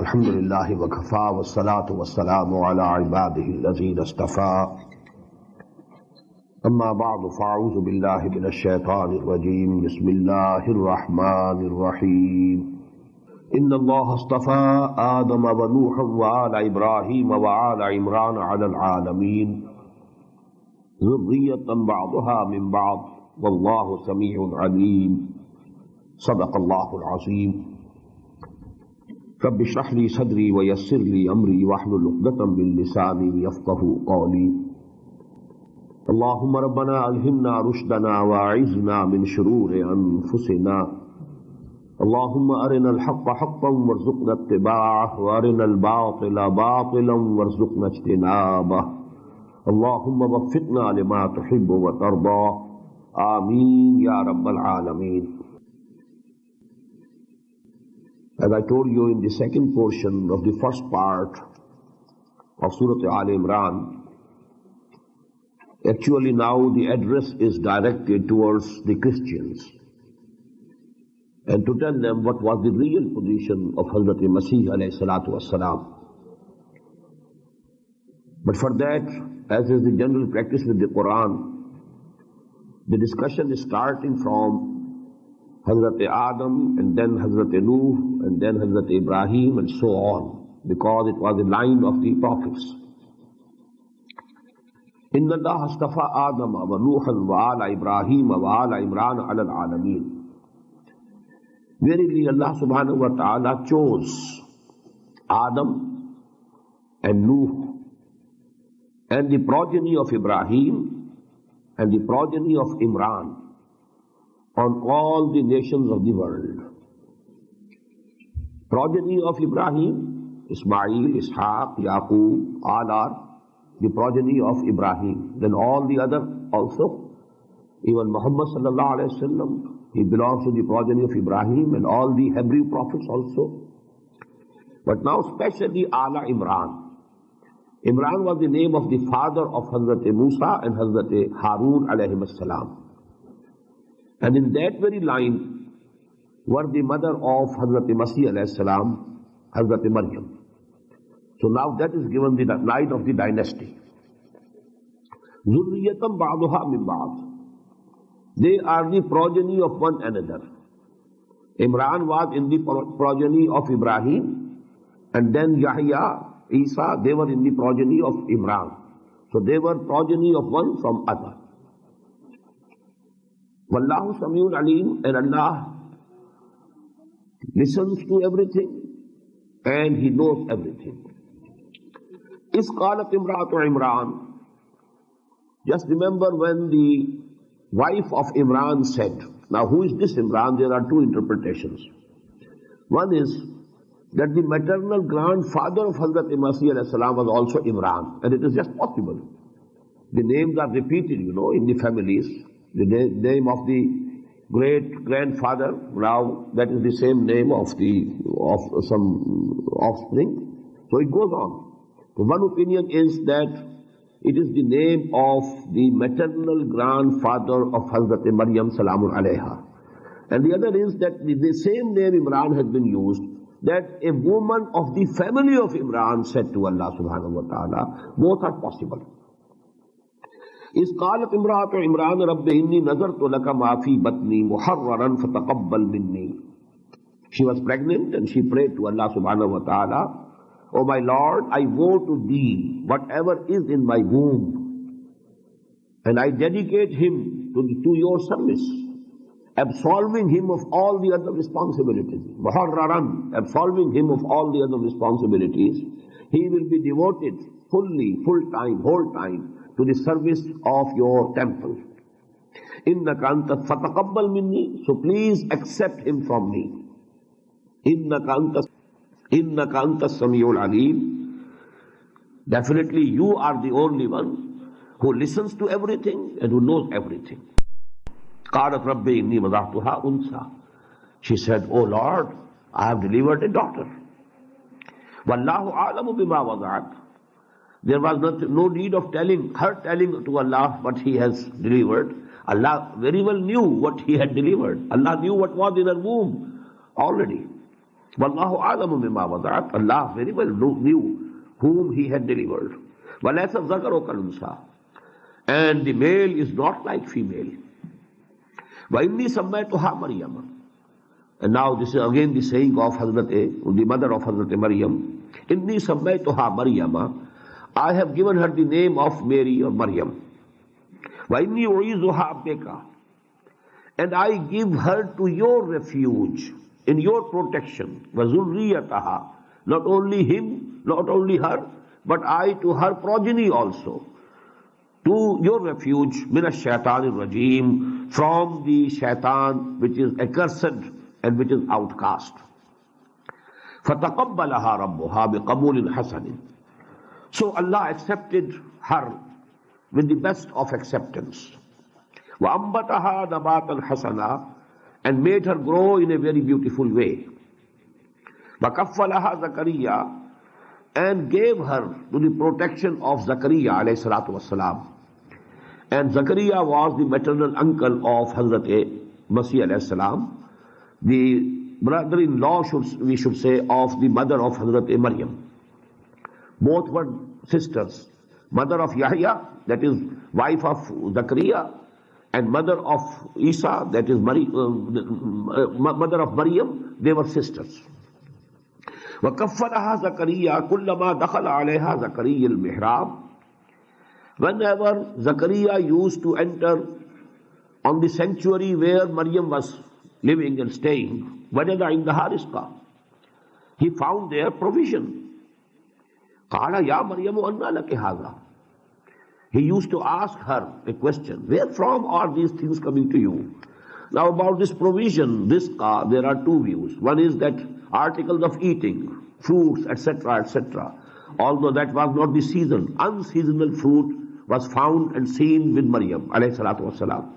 Alhamdulillah wa kafa wa salatu wa salamu ala ibadihi alladhina istafa. Amma ba'du, fa'udhu billahi minash shaitanir rajim. Bismillahir rahmanir rahim. Inna Allah astafa Adam wa Nuhan wa ala Ibrahim wa ala Imran ala al-alamin. Zurriyatan ba'daha min ba'd. Wallahu sami'un alim. Sadaqallahu al-azim. رب اشرح لي صدري ويسر لي أمري واحلل عقدة من لساني يفقهوا قولي. اللهم ربنا ألهمنا رشدنا وأعذنا من شرور أنفسنا. اللهم أرنا الحق حقا وارزقنا اتباعه وأرنا الباطل باطلا وارزقنا اجتنابه. اللهم وفقنا لما تحب وترضى. آمين يا رب العالمين. As I told you in the second portion of the first part of Surah Al-Imran, actually now the address is directed towards the Christians and to tell them what was the real position of Hazrat Masih alayhi salatu wassalam. But for that, as is the general practice with the Quran, the discussion is starting from Hazrat Adam and then Hazrat Nuh and then Hazrat Ibrahim and so on, because it was the line of the prophets. Inna Allah astafa Adam wa Nuhan wa ala Ibrahim wa ala Imran ala al-alamin. Verily Allah subhanahu wa ta'ala chose Adam and Nuh and the progeny of Ibrahim and the progeny of Imran on all the nations of the world. Progeny of Ibrahim, Ismail, Ishaq, Yaqub, all are the progeny of Ibrahim. Then all the other also, even Muhammad sallallahu alayhi wa sallam, he belongs to the progeny of Ibrahim, and all the Hebrew prophets also. But now especially Ala Imran. Imran was the name of the father of Hazrat Musa and Hazrat Harun alayhim as-salam. And in that very line were the mother of Hazrat Masih alayhi salam, Hazrat Maryam. So now that is given the line of the dynasty. Zurriyatam ba'duha min ba'd. They are the progeny of one another. Imran was in the progeny of Ibrahim, and then Yahya, Isa, they were in the progeny of Imran. So they were progeny of one from other. Wallahu Sami'un Alim, and Allah listens to everything and He knows everything. Is qalat imra'atu Imran. Just remember when the wife of Imran said, now who is this Imran? There are two interpretations. One is that the maternal grandfather of Hazrat Masih alayhi salam was also Imran, and it is just possible. The names are repeated, in the families. The name of the great grandfather, now that is the same name of some offspring. So it goes on. So one opinion is that it is the name of the maternal grandfather of Hazrat Maryam salamun alayha. And the other is that the same name Imran has been used, that a woman of the family of Imran said to Allah subhanahu wa ta'ala. Both are possible. Is qalat imra'atu Imran rabbi inni nazartu laka ma fi batni muharraran fataqabbal minni. She was pregnant and she prayed to Allah subhanahu wa ta'ala, O my Lord, I vow to thee whatever is in my womb, and I dedicate him to your service, absolving him of all the other responsibilities. Muharraran, absolving him of all the other responsibilities. He will be devoted fully, full time, whole time to the service of your temple. Innaka anta fataqabbal minni, so please accept him from me. Innaka antas samiul alim. Definitely you are the only one who listens to everything and who knows everything. Qalat Rabbi inni wada'tuha unsa. She said, "Oh Lord, I have delivered a daughter. Wallahu a'lamu bima wada'at." There was no need of telling to Allah what he has delivered. Allah very well knew what he had delivered. Allah knew what was in her womb already. Wallahu a'lamu bima wada'at. Allah very well knew whom he had delivered. Walaysa dhakaru kal-unsa. And the male is not like female. Wa inni sammaytuha Maryam. And now this is again the saying of the mother of Hazrat Maryam. Inni sammaytuha Maryama. I have given her the name of Mary or Maryam. Wa inni u'izuha bika. And I give her to your refuge, in your protection. Wa zurriyataha. Not only him, not only her, but I to her progeny also. To your refuge, minash shaitanir rajim, from the shaitan which is accursed and which is outcast. فَتَقَبَّلَهَا رَبُّهَا بِقَبُولٍ حَسَنٍ. So Allah accepted her with the best of acceptance. وَأَنْبَتَهَا نَبَاتًا حَسَنًا, and made her grow in a very beautiful way. وَكَفَّلَهَا زَكَرِيَّا, and gave her to the protection of Zakaria alayhi salatu wassalam. And Zakaria was the maternal uncle of Hazrat Masih alayhi salam, the brother-in-law, we should say, of the mother of Hazrat Maryam. Both were sisters. Mother of Yahya, that is wife of Zakaria, and mother of Isa, that is mother of Maryam, they were sisters. وَكَفَّلَهَا زَكَرِيَّا كُلَّمَا دَخَلَ عَلَيْهَا زَكَرِيَّ الْمِحْرَابِ. Whenever Zakaria used to enter on the sanctuary where Maryam was living and staying, وَجَدَ عِنْدَهَا رِزْقًا, he found there provision. قَالَ يَا مَرْيَمُ أَنَّى لَكِ هَذَا. He used to ask her a question, where from are these things coming to you? Now about this provision, rizqa, there are two views. One is that articles of eating, fruits, etc., etc. Although that was not the season, unseasonal fruit was found and seen with Maryam alayhi salatu wasalam.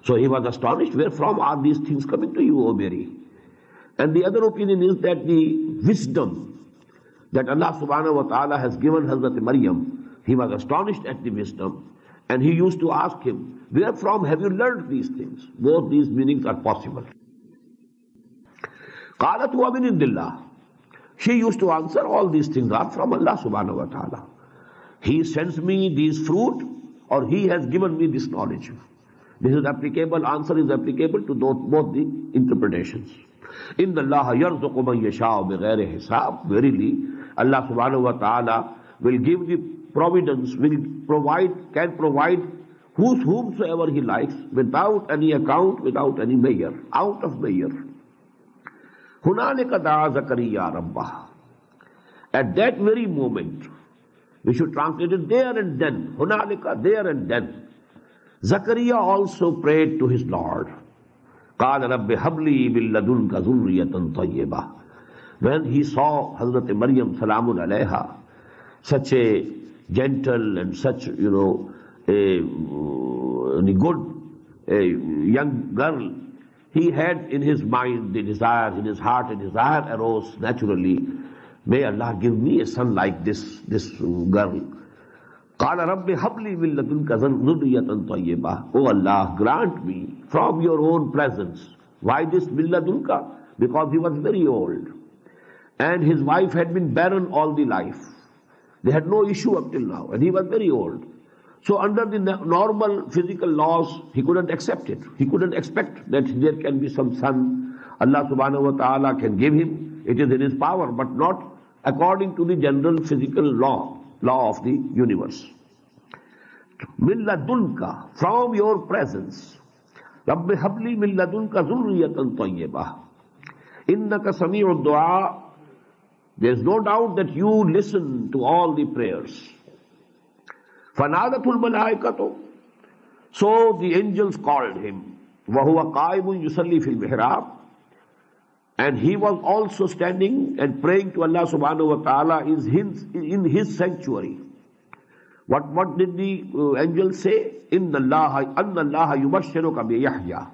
So he was astonished, where from are these things coming to you, O Mary? And the other opinion is that the wisdom that Allah subhanahu wa ta'ala has given Hazrat Maryam, he was astonished at the wisdom, and he used to ask him, where from have you learned these things? Both these meanings are possible. قالت هو من عند الله. She used to answer, all these things are from Allah subhanahu wa ta'ala. He sends me these fruit, or he has given me this knowledge. This is applicable, answer is applicable to both the interpretations. إِنَّ اللَّهَ يَرْزُقُ مَنْ يَشَاءُ بِغَيْرِ حِسَابٍ. Verily, Allah subhanahu wa ta'ala will give the providence, will provide, can provide whomsoever he likes, without any account, without any measure, out of measure. هُنَالِكَ دَعَا زَكَرِيَّا رَبَّهُ. At that very moment, we should translate it there and then. هُنَالِكَ, there and then. Zakaria also prayed to his Lord. قَالَ رَبِّ هَبْ لِي مِن لَّدُنْكَ ذُرِّيَّةً طَيِّبَةً. When he saw Hazrat Maryam salamun alayha, such a gentle and such, a good young girl, he had in his mind the desire, in his heart a desire arose naturally, may Allah give me a son like this girl. قَالَ رَبِّ هَبْ لِي مِن لَّدُنْكَ ذُرِّيَّةً طَيِّبَةً. Oh Allah, grant me from your own presence. Why this min ladunka? Because he was very old, and his wife had been barren all the life. They had no issue up till now, and he was very old. So under the normal physical laws, he couldn't accept it. He couldn't expect that there can be some son. Allah subhanahu wa ta'ala can give him. It is in his power, but not according to the general physical law of the universe. Min ladunka, from your presence. Rabbi habli min ladunka zurriyatan tayyibah. Innaka sami'ud du'a. There is no doubt that you listen to all the prayers. Fanadatul malaikatu. So the angels called him. وَهُوَ قَائِمٌ يُصَلِّي فِي الْمِحْرَابِ. And he was also standing and praying to Allah subhanahu wa ta'ala in his sanctuary. What did the angel say? Inna Allah yubashshiruka bi Yahya.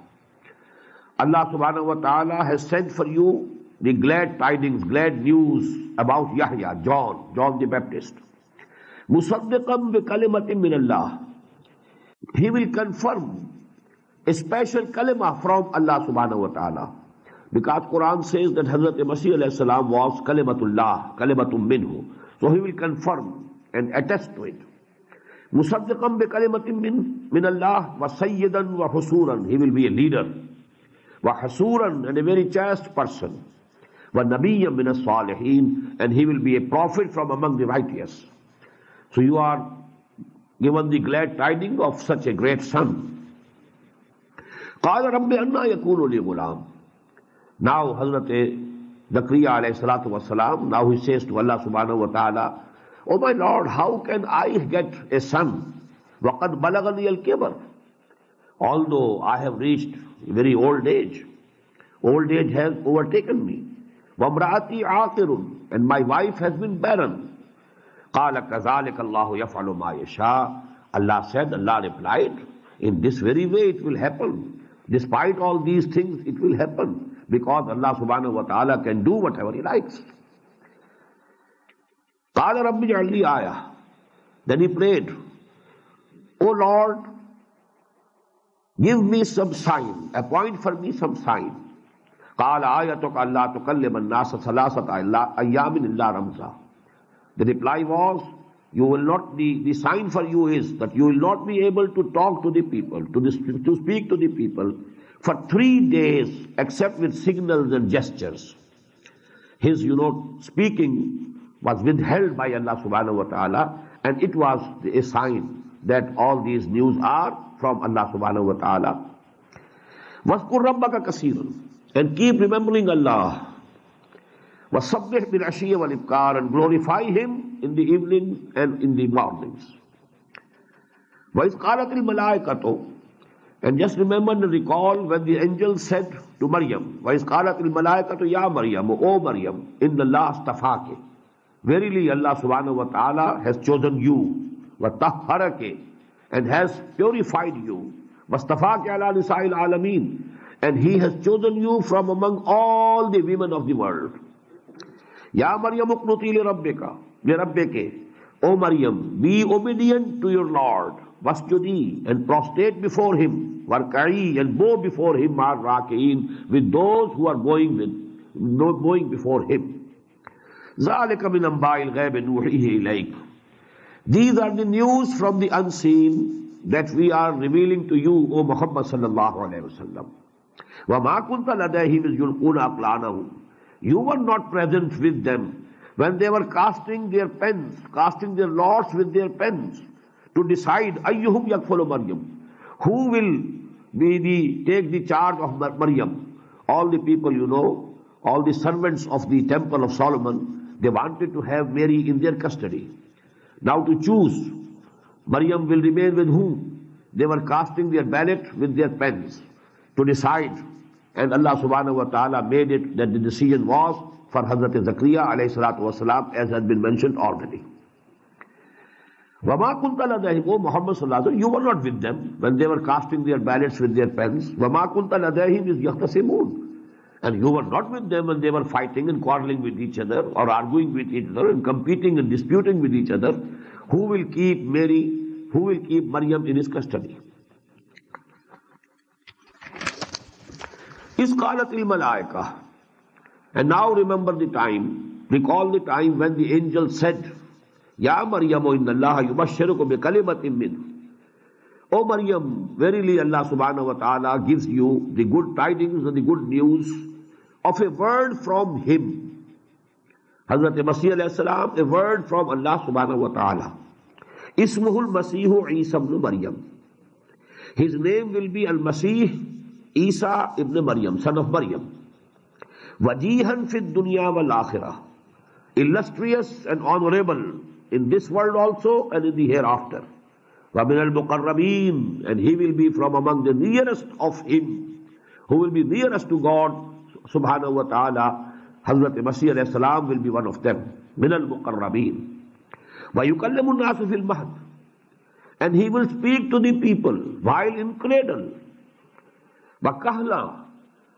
Allah subhanahu wa ta'ala has sent for you the glad tidings, glad news about Yahya, John the Baptist. Musaddiqan bi kalimatin min Allah. He will confirm a special kalima from Allah subhanahu wa ta'ala. Because Quran says that Hazrat Masih alayhi salam was kalimatullah, kalimatum minhu. So he will confirm and attest to it. Musaddiqan bi kalimatin min Allah wa sayyidan wa husuran. He will be a leader. Wa hasuran, and a very chaste person. Wa nabiyyan min as-salihin, and he will be a prophet from among the righteous. So you are given the glad tidings of such a great son. Qala rabbi anna yakunu li ghulam. Now Hazrat Zakariya alayhi salatu wasalam, now he says to Allah subhanahu wa ta'ala, "Oh my Lord, how can I get a son? وَقَدْ بَلَغَنِيَ الْكِبَرُ. Although I have reached very old age has overtaken me. وَامْرَأَتِي عَاقِرٌ, and my wife has been barren. قَالَ كَذَلِكَ اللَّهُ يَفْعَلُ مَا يَشَاءُ. Allah replied, in this very way it will happen. Despite all these things, it will happen. Because Allah subhanahu wa ta'ala can do whatever He likes. قَالَ رَبِّ اجْعَلْ لِي آيَةً. Then he prayed, "O Lord, give me some sign, appoint for me some sign." قَالَ آيَتُكَ أَلَّا تُكَلِّمَ النَّاسَ ثَلَاثَةَ أَيَّامٍ إِلَّا رَمْزًا. The reply was, the sign for you is that you will not be able to talk to the people, to speak to the people for 3 days except with signals and gestures. His, speaking was withheld by Allah subhanahu wa ta'ala, and it was a sign that all these news are from Allah subhanahu wa ta'ala. وَاذْكُرْ رَبَّكَ كَثِيرًا, and keep remembering Allah. وَسَبِّحْ بِالْعَشِيِّ وَالْإِبْكَارِ, and glorify Him in the evening and in the mornings. وَإِذْ قَالَتِ الْمَلَائِكَةُ, and just remember and recall when the angel said to Maryam, وَإِذْ قَالَتِ الْمَلَائِكَةُ يَا مَرْيَمُ, O Maryam, إِنَّ اللَّهَ اصْطَفَاكِ. Verily Allah subhanahu wa ta'ala has chosen you, وَطَهَّرَكِ, and has purified you, وَاصْطَفَاكِ عَلَى نِسَاءِ الْعَالَمِينَ, and He has chosen you from among all the women of the world. Ya Maryam uqnuti li O Maryam, be obedient to your Lord. Wasjudi, and prostrate before Him. Warka'i, and bow before Him. Mar raki'in, with those who are going before Him. Zalika min amba'il ghayb nuhihi ilayk. These are the news from the unseen that we are revealing to you, O Muhammad sallallahu alayhi wa sallam. Wa ma kunta ladayhim iz yulquna aqlanahum. You were not present with them when they were casting their lots with their pens to decide ayyuhum yakfulu Maryam, who will take the charge of Maryam. All the people, all the servants of the temple of Solomon, they wanted to have Mary in their custody. Now to choose, Maryam will remain with whom? They were casting their ballot with their pens to decide. And Allah subhanahu wa ta'ala made it that the decision was for Hazrat Zakariya alayhi salatu wasalam, as has been mentioned already. وَمَا كُنْتَ لَدَيْهِمْ, O Muhammad sallallahu alayhi wa sallam, you were not with them when they were casting their ballots with their pens. وَمَا كُنْتَ لَدَيْهِمْ إِذْ يَخْتَصِمُونَ, and you were not with them when they were fighting and quarreling with each other, or arguing with each other, and competing and disputing with each other, who will keep Maryam in his custody. إِذْ قَالَتِ الْمَلَائِكَةُ, and now recall the time when the angel said, Ya Maryam, inna Allah yubashshiruka bi kalimatin min. O Maryam, verily Allah subhanahu wa ta'ala gives you the good tidings and the good news of a word from Him. Hazrat Masih alayhi salam, a word from Allah subhanahu wa ta'ala. Ismuhul Masihu Isa ibn Maryam. His name will be Al-Masih Isa ibn Maryam, son of Maryam. Wajihan fid dunya wal akhirah, illustrious and honorable in this world also and in the hereafter. Wa min al-muqarrabin, and he will be from among the nearest of Him, who will be nearest to God subhanahu wa ta'ala, Hazrat Masih alayhi salam will be one of them. Min al-muqarrabeen. وَيُكَلِّمُ النَّاسُ فِي الْمَهْدِ. And he will speak to the people while in cradle. وَكَهْلًا.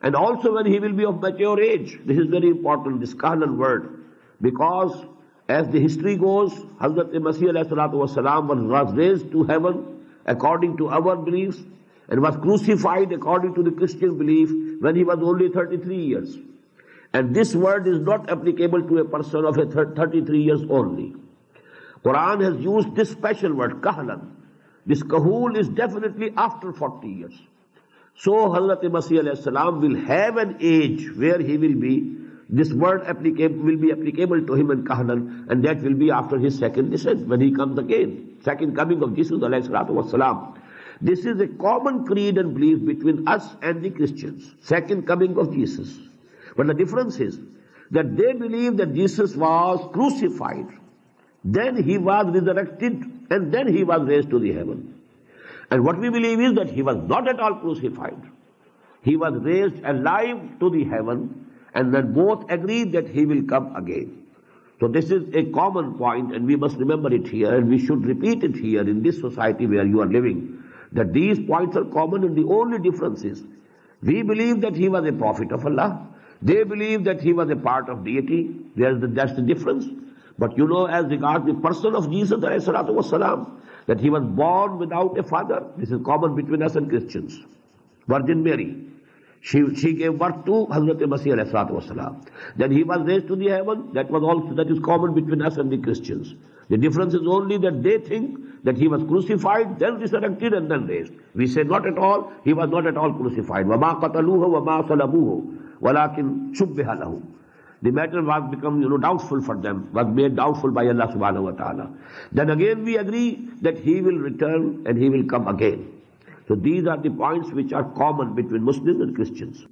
And also when he will be of mature age. This is very important, this kahlan word. Because as the history goes, Hazrat Masih alayhi salatu wasalam was raised to heaven according to our beliefs and was crucified according to the Christian belief when he was only 33 years. And this word is not applicable to a person of a 33 years only. Quran has used this special word, kahlan. This kahul is definitely after 40 years. So Hazrat Masih alayhi salam will have an age where he will be, this word will be applicable to him in kahlan, and that will be after his second descent, when he comes again. Second coming of Jesus alayhi salatu wasalam. This is a common creed and belief between us and the Christians. Second coming of Jesus. But the difference is that they believe that Jesus was crucified, then he was resurrected, and then he was raised to the heaven. And what we believe is that he was not at all crucified. He was raised alive to the heaven, and then both agreed that he will come again. So this is a common point, and we must remember it here, and we should repeat it here in this society where you are living, that these points are common, and the only difference is, we believe that he was a prophet of Allah. They believe that he was a part of deity. That's the difference. But you know, as regards the person of Jesus alayhi salatu wasalam, that he was born without a father. This is common between us and Christians. Virgin Mary, she gave birth to Hazrat Masih alayhi salatu wasalam. Then he was raised to the heaven. That is common between us and the Christians. The difference is only that they think that he was crucified, then resurrected, and then raised. We say not at all. He was not at all crucified. وَمَا قَتَلُوهُ وَمَا صَلَبُوهُ وَلَكِنْ شُبِّهَ لَهُ. The matter was become, doubtful for them, was made doubtful by Allah subhanahu wa ta'ala. Then again we agree that he will return and he will come again. So these are the points which are common between Muslims and Christians.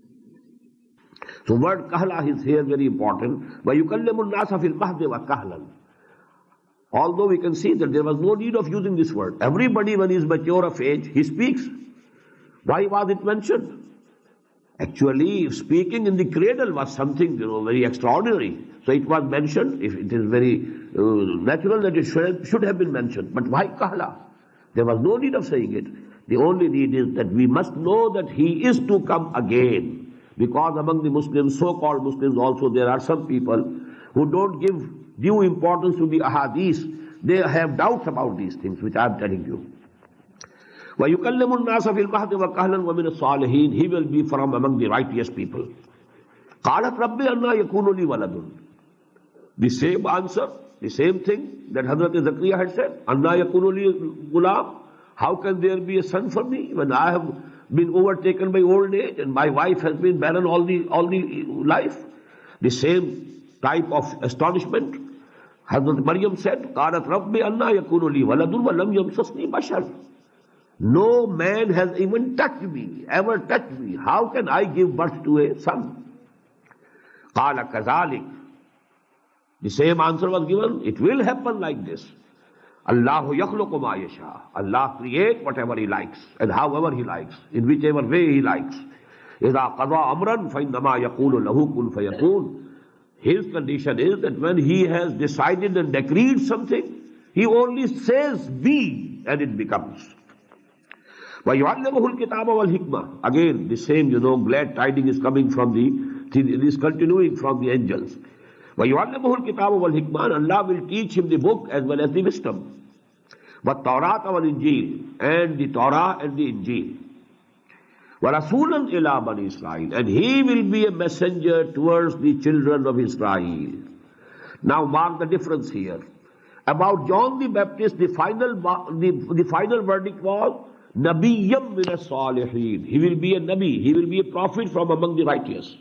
So word kahla is here very important. وَيُكَلِّمُ النَّاسَ فِي الْمَهْدِ وَكَهْلًا. Although we can see that there was no need of using this word. Everybody when he is mature of age, he speaks. Why was it mentioned? Actually, speaking in the cradle was something, very extraordinary. So it was mentioned. If it is very natural that it should have been mentioned. But why kahla? There was no need of saying it. The only need is that we must know that he is to come again. Because among the Muslims, so-called Muslims also, there are some people who don't give due importance to the ahadith. They have doubts about these things, which I am telling you. وَيُكَلِّمُ النَّاسَ فِي الْمَهْدِ وَكَهْلًا وَمِنَ الصَّالِحِينَ. He will be from among the righteous people. قَالَتْ رَبِّ أَنَّا يَكُونُ لِي وَلَدٌ. The same answer, the same thing that Hazrat Zakaria had said. أَنَّا يَكُونُ لِي غُلَامٌ. How can there be a son for me when I have been overtaken by old age and my wife has been barren all the life? The same type of astonishment. Hazrat Maryam said, قَالَتْ رَبِّ أَنَّا يَكُونُ لِي وَلَدٌ وَلَمْ يَمْسَسْنِي بَشَرٌ. No man has even touched me, ever touched me. How can I give birth to a son? قَالَ كَذَلِكَ. The same answer was given. It will happen like this. Allahu yakhluqu ma yasha. Allah creates whatever He likes and however He likes, in whichever way He likes. إِذَا قَضَى أَمْرًا فَإِنَّمَا يَقُولُ لَهُ كُنْ فَيَكُونُ. His condition is that when He has decided and decreed something, He only says be, and it becomes. وَيُعَلِّمُهُ الْكِتَابَ وَالْحِكْمَةِ. Again, the same, glad tidings is coming from it is continuing from the angels. وَيُعَلِّمُهُ الْكِتَابَ وَالْحِكْمَةِ. Allah will teach him the book as well as the wisdom. وَالتَّوْرَاةَ وَالْإِنْجِيلِ. And the Torah and the Injil. وَرَسُولًا إِلَىٰ بَنِي إِسْرَائِيلِ. And he will be a messenger towards the children of Israel. Now mark the difference here. About John the Baptist, the final verdict was, Nabiyyam min as-salihin. He will be a Nabi, he will be a prophet from among the righteous.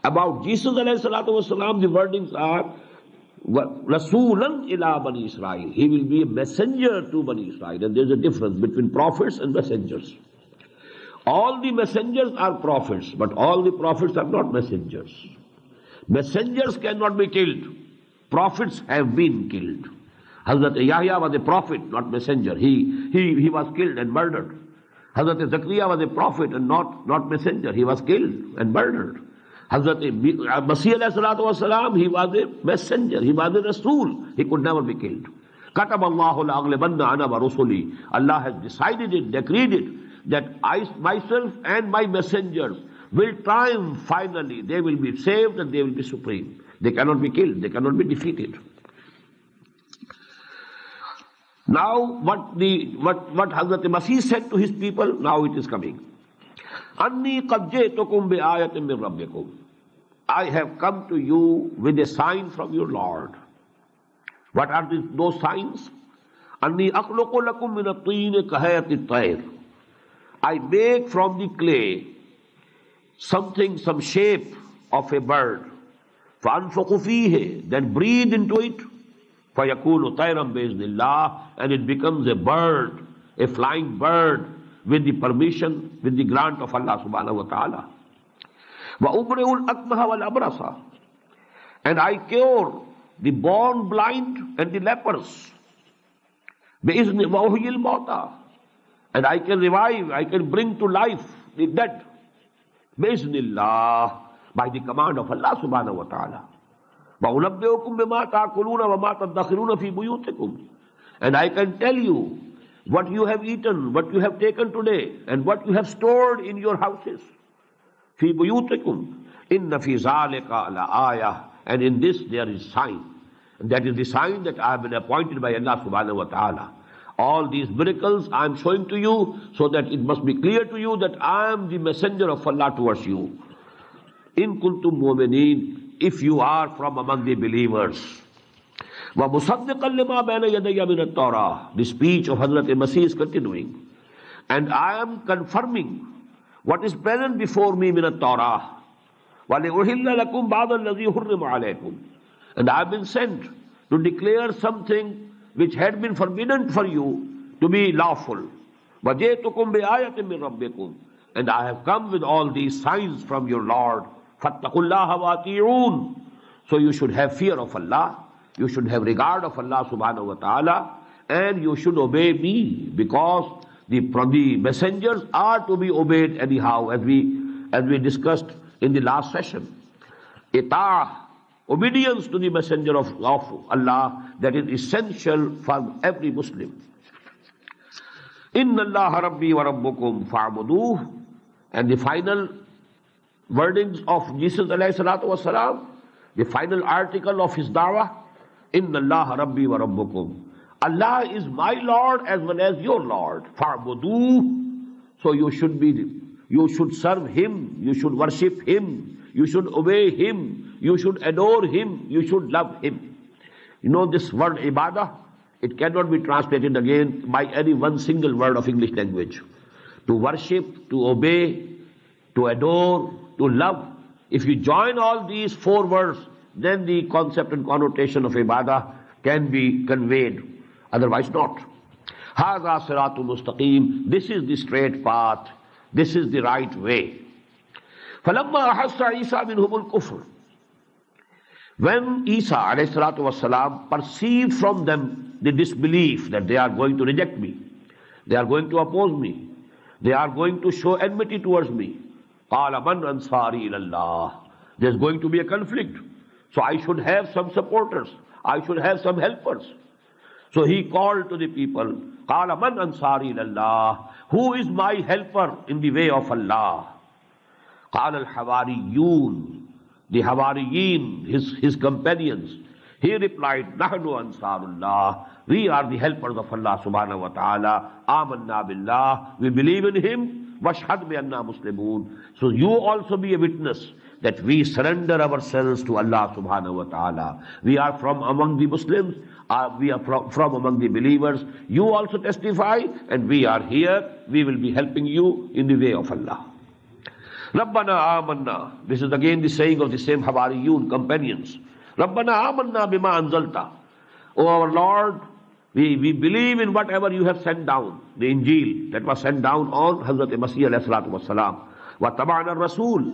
About Jesus alayhi salatu wasalam, the wordings are Rasulan ila Bani Israel. He will be a messenger to Bani Israel. And there's a difference between prophets and messengers. All the messengers are prophets, but all the prophets are not messengers. Messengers cannot be killed. Prophets have been killed. Hazrat Yahya was a prophet, not messenger. He was killed and murdered. Hazrat Zakaria was a prophet and not messenger. He was killed and murdered. Hazrat Masih alayhi salatu wasalam, he was a messenger, he was a Rasul, he could never be killed. Katab Allahu la'aghlibanna ana wa rusuli. Allah has decided it, decreed it, that I myself and my messengers will triumph finally. They will be saved and they will be supreme. They cannot be killed, they cannot be defeated. Now what Hazrat Masih said to his people, now it is coming. Anni qad ji'tukum bi ayatin min rabbikum. I have come to you with a sign from your Lord. What are those signs? Anni akhluqu lakum min at-tin kahayati at-tayr. I make from the clay something, some shape of a bird. فَأَنْفُقُ فِيهِ, then breathe into it. فَيَكُونُ طَيْرًا بِإِذْنِ اللَّهِ, and it becomes a bird, a flying bird, with the permission, with the grant of Allah subhanahu wa ta'ala. وَأُبْرِئُ الْأَكْمَهَ وَالْأَبْرَصَ, and I cure the born blind and the lepers. بِإِذْنِ وَأُحْيِي الْمَوْتَى, and I can revive, I can bring to life the dead. بِإِذْنِ اللَّهِ, by the command of Allah subhanahu wa ta'ala. وَأُنَبِّئُكُم بِمَا تَأْكُلُونَ وَمَا تَدَّخِرُونَ فِي بُيُوتِكُمْ, and I can tell you what you have eaten, what you have taken today, and what you have stored in your houses. فِي بُيُوتِكُمْ إِنَّ فِي ذَلِكَ لَآيَةً, and in this there is sign. And that is the sign that I have been appointed by Allah subhanahu wa ta'ala. All these miracles I am showing to you so that it must be clear to you that I am the messenger of Allah towards you. In kuntum mu'mineen, if you are from among the believers. وَمُصَدِّقًا لِمَا بَيْنَ يَدَيَّ مِنَ التَّوْرَاةِ, the speech of Hazrat Masih is continuing. And I am confirming what is present before me مِنَ التَّوْرَاةِ وَلِأُحِلَّ لَكُمْ بَعْضَ الَّذِي حُرِّمَ عَلَيْكُمْ, and I have been sent to declare something which had been forbidden for you to be lawful. وَجِئْتُكُمْ بِآيَةٍ مِّن رَبِّكُمْ, and I have come with all these signs from your Lord. فَاتَّقُوا اللَّهَ وَأَطِيعُونَ, so you should have fear of Allah, you should have regard of Allah subhanahu wa ta'ala, and you should obey me, because the messengers are to be obeyed anyhow, as we discussed in the last session. Obedience to the messenger of Allah, that is essential for every Muslim. Inna Allah Rabbi wa Rabbukum fa'buduh, and the final wordings of Jesus alayhi salatu wasalam, the final article of his da'wah, Inna Allah Rabbi wa Rabbukum. Allah is my Lord as well as your Lord. Fa'buduh, so you should serve Him, you should worship Him, you should obey Him, you should adore Him, you should love Him. You know this word ibadah, it cannot be translated again by any one single word of English language. To worship, to obey, to adore, to love. If you join all these four words, then the concept and connotation of ibadah can be conveyed. Otherwise not. Hadha siratul mustaqim, this is the straight path, this is the right way. فَلَمَّا أَحَسَّ عِيسَى مِنْهُمُ الْكُفْرِ, when Isa alayhi salatu wasalam perceived from them the disbelief, that they are going to reject me, they are going to oppose me, they are going to show enmity towards me, قَالَ مَنْ أَنْصَارِي إِلَى اللَّهِ, there's going to be a conflict, so I should have some supporters, I should have some helpers. So he called to the people, قَالَ مَنْ أَنْصَارِي إِلَى اللَّهِ, who is my helper in the way of Allah? قَالَ الْحَوَارِيُّونَ, the Hawariyin, his companions. He replied, نَحْنُ أَنْصَارُ اللَّهِ, we are the helpers of Allah subhanahu wa ta'ala. آمَنَّا بِاللَّهِ, we believe in Him. وَاشْهَدْ بِأَنَّا مُسْلِمُونَ, so you also be a witness that we surrender ourselves to Allah subhanahu wa ta'ala. We are from among the Muslims, we are from among the believers. You also testify, and we are here, we will be helping you in the way of Allah. Rabbana amanna, this is again the saying of the same Hawariyun companions. Rabbana amanna bima anzalta, O our Lord, we believe in whatever you have sent down, the Injil that was sent down on Hazrat Masih alayhi salatu wasalam. Wa taba'na rasul,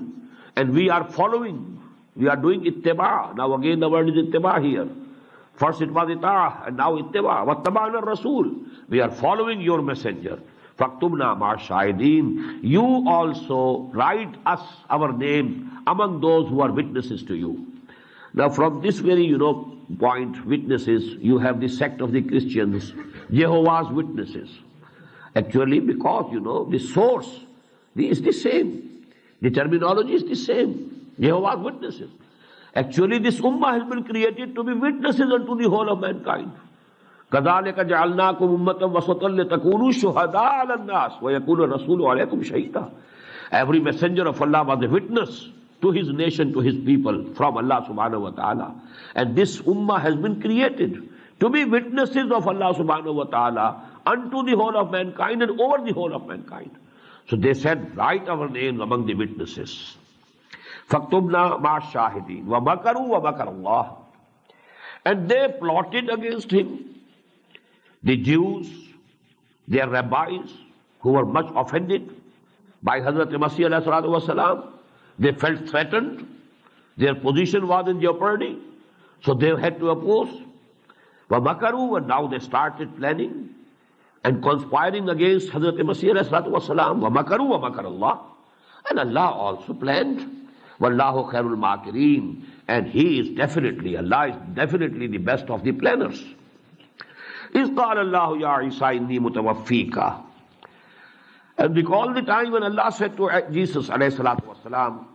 and we are following, we are doing ittiba. Now again the word is ittiba here. First it was ita'ah, and now ittiba. Wa taba'na rasul, we are following your messenger. فَاكْتُبْنَا مَعَ الشَّاهِدِينَ. You also write us, our names, among those who are witnesses to you. Now from this very, point, witnesses, you have the sect of the Christians, Jehovah's Witnesses. Actually, because, the source is the same. The terminology is the same. Jehovah's Witnesses. Actually, this ummah has been created to be witnesses unto the whole of mankind. كَذَلِكَ جَعَلْنَاكُمْ أُمَّةً وَسَطًا لِتَكُونُوا شُهَدَاءَ عَلَى النَّاسِ وَيَكُونَ الرَّسُولُ عَلَيْكُمْ شَهِيدًا. Every messenger of Allah was a witness to his nation, to his people, from Allah subhanahu wa ta'ala. And this ummah has been created to be witnesses of Allah subhanahu wa ta'ala unto the whole of mankind and over the whole of mankind. So they said, write our names among the witnesses. فَاكْتُبْنَا مَعَ الشَّاهِدِينَ وَمَكَرُوا وَمَكَرَ اللَّهُ. And they plotted against him. The Jews, their rabbis, who were much offended by Hazrat Masih alayhi salatu wasalam, they felt threatened. Their position was in jeopardy. So they had to oppose. وَمَكَرُوا. And now they started planning and conspiring against Hazrat Masih alayhi salatu wasalam. وَمَكَرُوا وَمَكَرَ اللَّهُ. And Allah also planned. وَاللَّهُ خَيْرُ الْمَاكِرِينَ. And Allah is definitely the best of the planners. إِذْ قَالَ اللَّهُ يَا عِيسَى إِنِّي مُتَوَفِّيكَ. And recall the time when Allah said to Jesus alayhi salatu wasalam,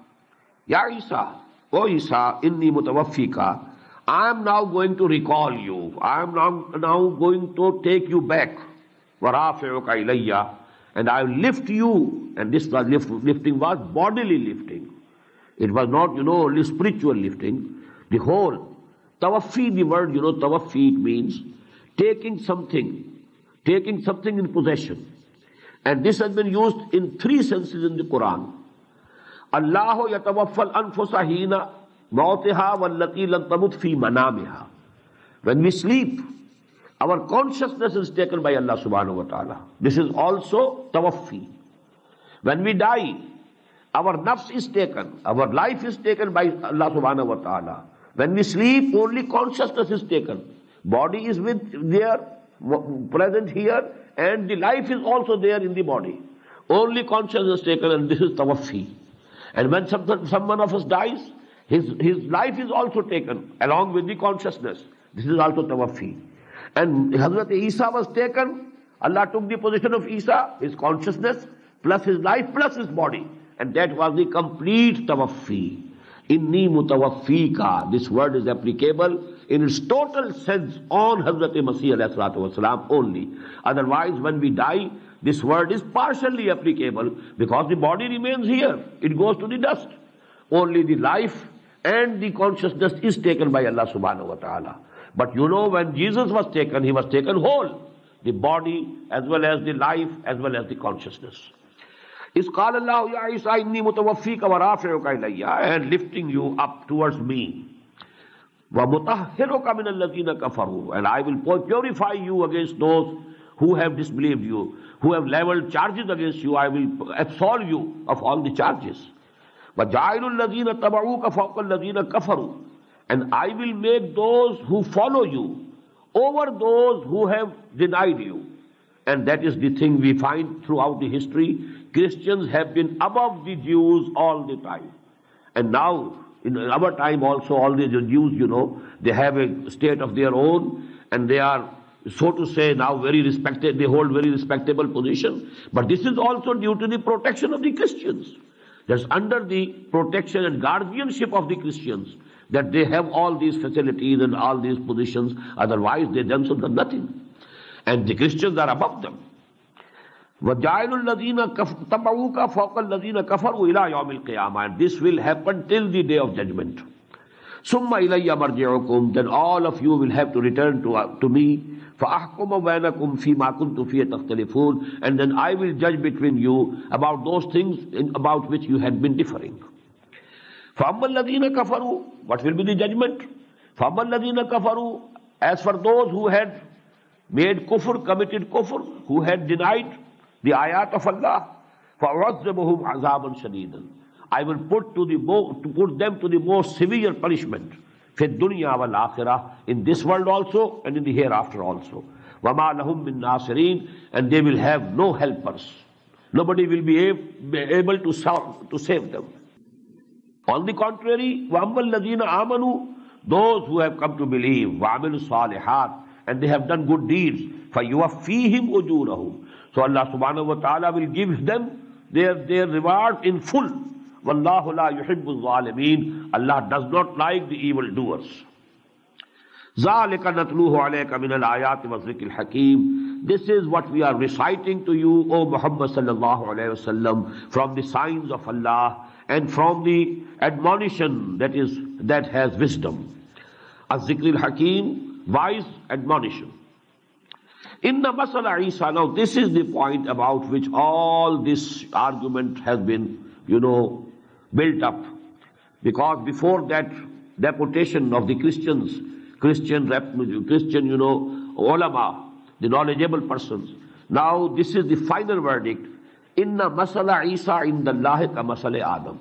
Ya Isa, O Isa, inni mutawaffika, I am now going to recall you. I am now going to take you back. وَرَافِعُكَ إِلَيَّ. And I will lift you. And this was lifting was bodily lifting. It was not, only spiritual lifting. The whole. Tawaffi, the word, tawaffi, it means taking something in possession. And this has been used in three senses in the Quran. Allahu yatawaffal anfusa hina mawtiha wallati lam tamut fi manamiha. When we sleep, our consciousness is taken by Allah subhanahu wa ta'ala. This is also tawaffi. When we die, our nafs is taken, our life is taken by Allah subhanahu wa ta'ala. When we sleep, only consciousness is taken. Body is present here, and the life is also there in the body. Only consciousness is taken, and this is tawaffi. And when someone of us dies, his life is also taken along with the consciousness. This is also tawaffi. And Hazrat Isa was taken. Allah took the position of Isa, his consciousness, plus his life, plus his body. And that was the complete tawaffi. Inni mutawaffika. This word is applicable in its total sense on Hazrat Masih alayhi salatu wasalam only. Otherwise, when we die, this word is partially applicable because the body remains here. It goes to the dust. Only the life and the consciousness is taken by Allah subhanahu wa ta'ala. But when Jesus was taken, he was taken whole. The body as well as the life as well as the consciousness. إِذْ قَالَ اللَّهُ يَا عِيسَى إِنِّي مُتَوَفِّيكَ وَرَافِعُكَ إِلَيَّ. And lifting you up towards me. وَمُطَهِّرُكَ مِنَ الَّذِينَ كَفَرُوا. And I will purify you against those who have disbelieved you, who have leveled charges against you. I will absolve you of all the charges. وَجَعِلُ الَّذِينَ تَبَعُوكَ فَوْقَ الَّذِينَ كَفَرُوا. And I will make those who follow you over those who have denied you. And that is the thing we find throughout the history. Christians have been above the Jews all the time. And now, in our time also, all the Jews, they have a state of their own, and they are, so to say, now very respected, they hold very respectable position. But this is also due to the protection of the Christians. That's under the protection and guardianship of the Christians that they have all these facilities and all these positions. Otherwise, they themselves are nothing. And the Christians are above them. وَجَعِلُ الَّذِينَ تَبَعُوكَ فَوْقَ الَّذِينَ كَفَرُوا إِلَىٰ يَوْمِ الْقِيَامَةِ. And this will happen till the day of judgment. ثُمَّ إِلَيَّ مَرْجِعُكُمْ. Then all of you will have to return to me. فَأَحْكُمَ بَيْنَكُمْ فِي مَا كُنْتُمْ فِيهِ تَخْتَلِفُونَ. And then I will judge between you about those things about which you had been differing. فَأَمَّا الَّذِينَ كَفَرُوا. What will be the judgment? فَأَمَّا الَّذِينَ كَفَرُوا. As for those who had made kufr, committed kufr, who had denied the ayat of Allah, فَأُعَذِّبُهُمْ عَذَابًا شَدِيدًا. I will put them to the most severe punishment. فِي الدُّنْيَا وَالْآخِرَةِ. In this world also and in the hereafter also. وَمَا لَهُم مِّن نَاصِرِينَ, and they will have no helpers. Nobody will be able to save them. On the contrary, وَأَمَّا الَّذِينَ آمَنُوا, those who have come to believe, وَعَمِلُوا الصَّالِحَاتِ, and they have done good deeds, فَيُوَفِّيهِمْ أُجُورَهُم, so Allah subhanahu wa ta'ala will give them their reward in full. وَاللَّهُ لَا يُحِبُّ الظَّالِمِينَ, Allah does not like the evildoers. ذَلِكَ نَتْلُوهُ عَلَيْكَ مِنَ الْآيَاتِ وَالذِّكْرِ الْحَكِيمِ, this is what we are reciting to you, O Muhammad sallallahu alayhi wa sallam, from the signs of Allah and from the admonition that has wisdom. Az-Zikr al-Hakim, wise admonition. Inna masala Isa, now this is the point about which all this argument has been, built up. Because before that deportation of the Christian, ulama, the knowledgeable persons, now this is the final verdict. Inna masala Isa indallahi ka masala Adam.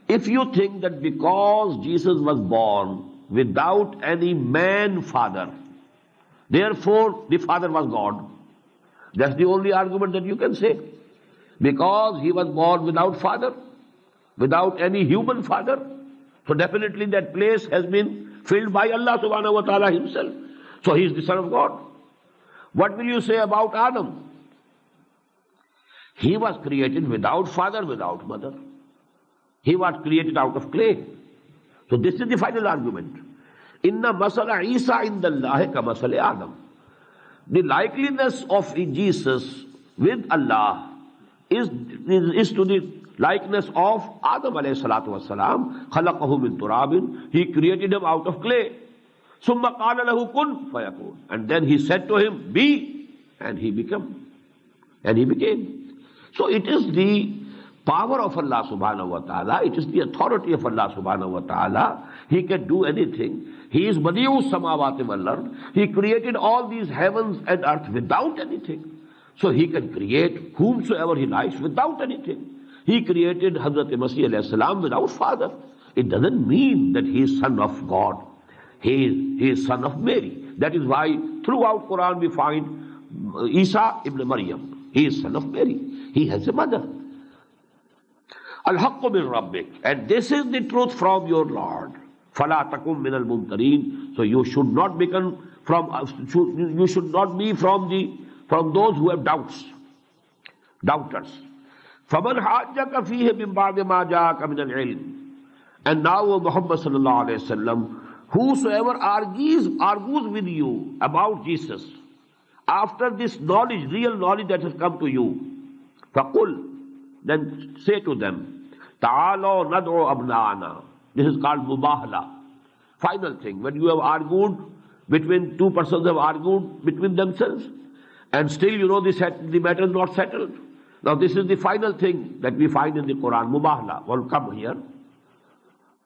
If you think that because Jesus was born without any man father, therefore the father was God, that's the only argument that you can say. Because he was born without father, without any human father, so definitely that place has been filled by Allah subhanahu wa ta'ala himself. So he is the son of God. What will you say about Adam? He was created without father, without mother. He was created out of clay. So this is the final argument. Inna masala Isa indallahi ka masala Adam. The likeliness of Jesus with Allah is to the likeness of Adam alayhi salatu wasalam. Khalaqahu min turabin. He created him out of clay. Summa qala lahu kun fayakun. And then he said to him, be, and he became. So it is the power of Allah subhanahu wa ta'ala, it is the authority of Allah subhanahu wa ta'ala. He can do anything. He is Badi'u samawati wal ard. He created all these heavens and earth without anything. So he can create whomsoever he likes without anything. He created Hazrat Masih alayhi salam without father. It doesn't mean that he is son of God. He is son of Mary. That is why throughout Quran we find Isa ibn Maryam. He is son of Mary. He has a mother. Al-Haqqu min Rabbik. And this is the truth from your Lord. فَلَا تَكُمْ مِنَ الْمُمْتَرِينَ. So you should not be from those who have doubters. فَمَنْ حَاجَّكَ فِيهِ مِنْ بَعْدِ مَا جَاءَكَ مِنَ الْعِلْمِ. And now, O Muhammad sallallahu alayhi wa sallam, whosoever argues with you about Jesus, after this knowledge, real knowledge that has come to you, فَقُلْ, then say to them, تَعَالَوْا نَدْعُوا أَبْنَاءَنَا. This is called mubahala. Final thing, when you have argued between two persons have argued between themselves, and still the matter is not settled. Now this is the final thing that we find in the Quran, mubahala. Well, come here.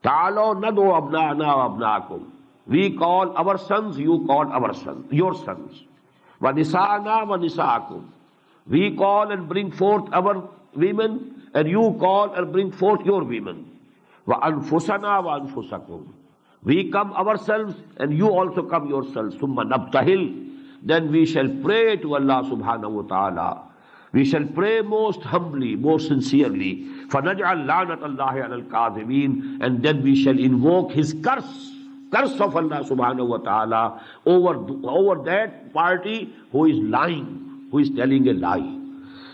تَعَالَوْا نَدْعُوا أَبْنَاءَنَا وَأَبْنَاءَكُمْ. We call our sons, you call our sons, your sons. وَنِسَاءَنَا وَنِسَاءَكُمْ. We call and bring forth our women, and you call and bring forth your women. وَأَنفُسَنَا وَأَنفُسَكُمْ. We come ourselves, and you also come yourselves. ثُمَّ نَبْتَهِلْ. Then we shall pray to Allah subhanahu wa ta'ala. We shall pray most humbly, most sincerely. فَنَجْعَلْ لَعْنَةَ اللَّهِ عَلَى الْكَاذِبِينَ. And then we shall invoke His curse of Allah subhanahu wa ta'ala over that party who is lying, who is telling a lie.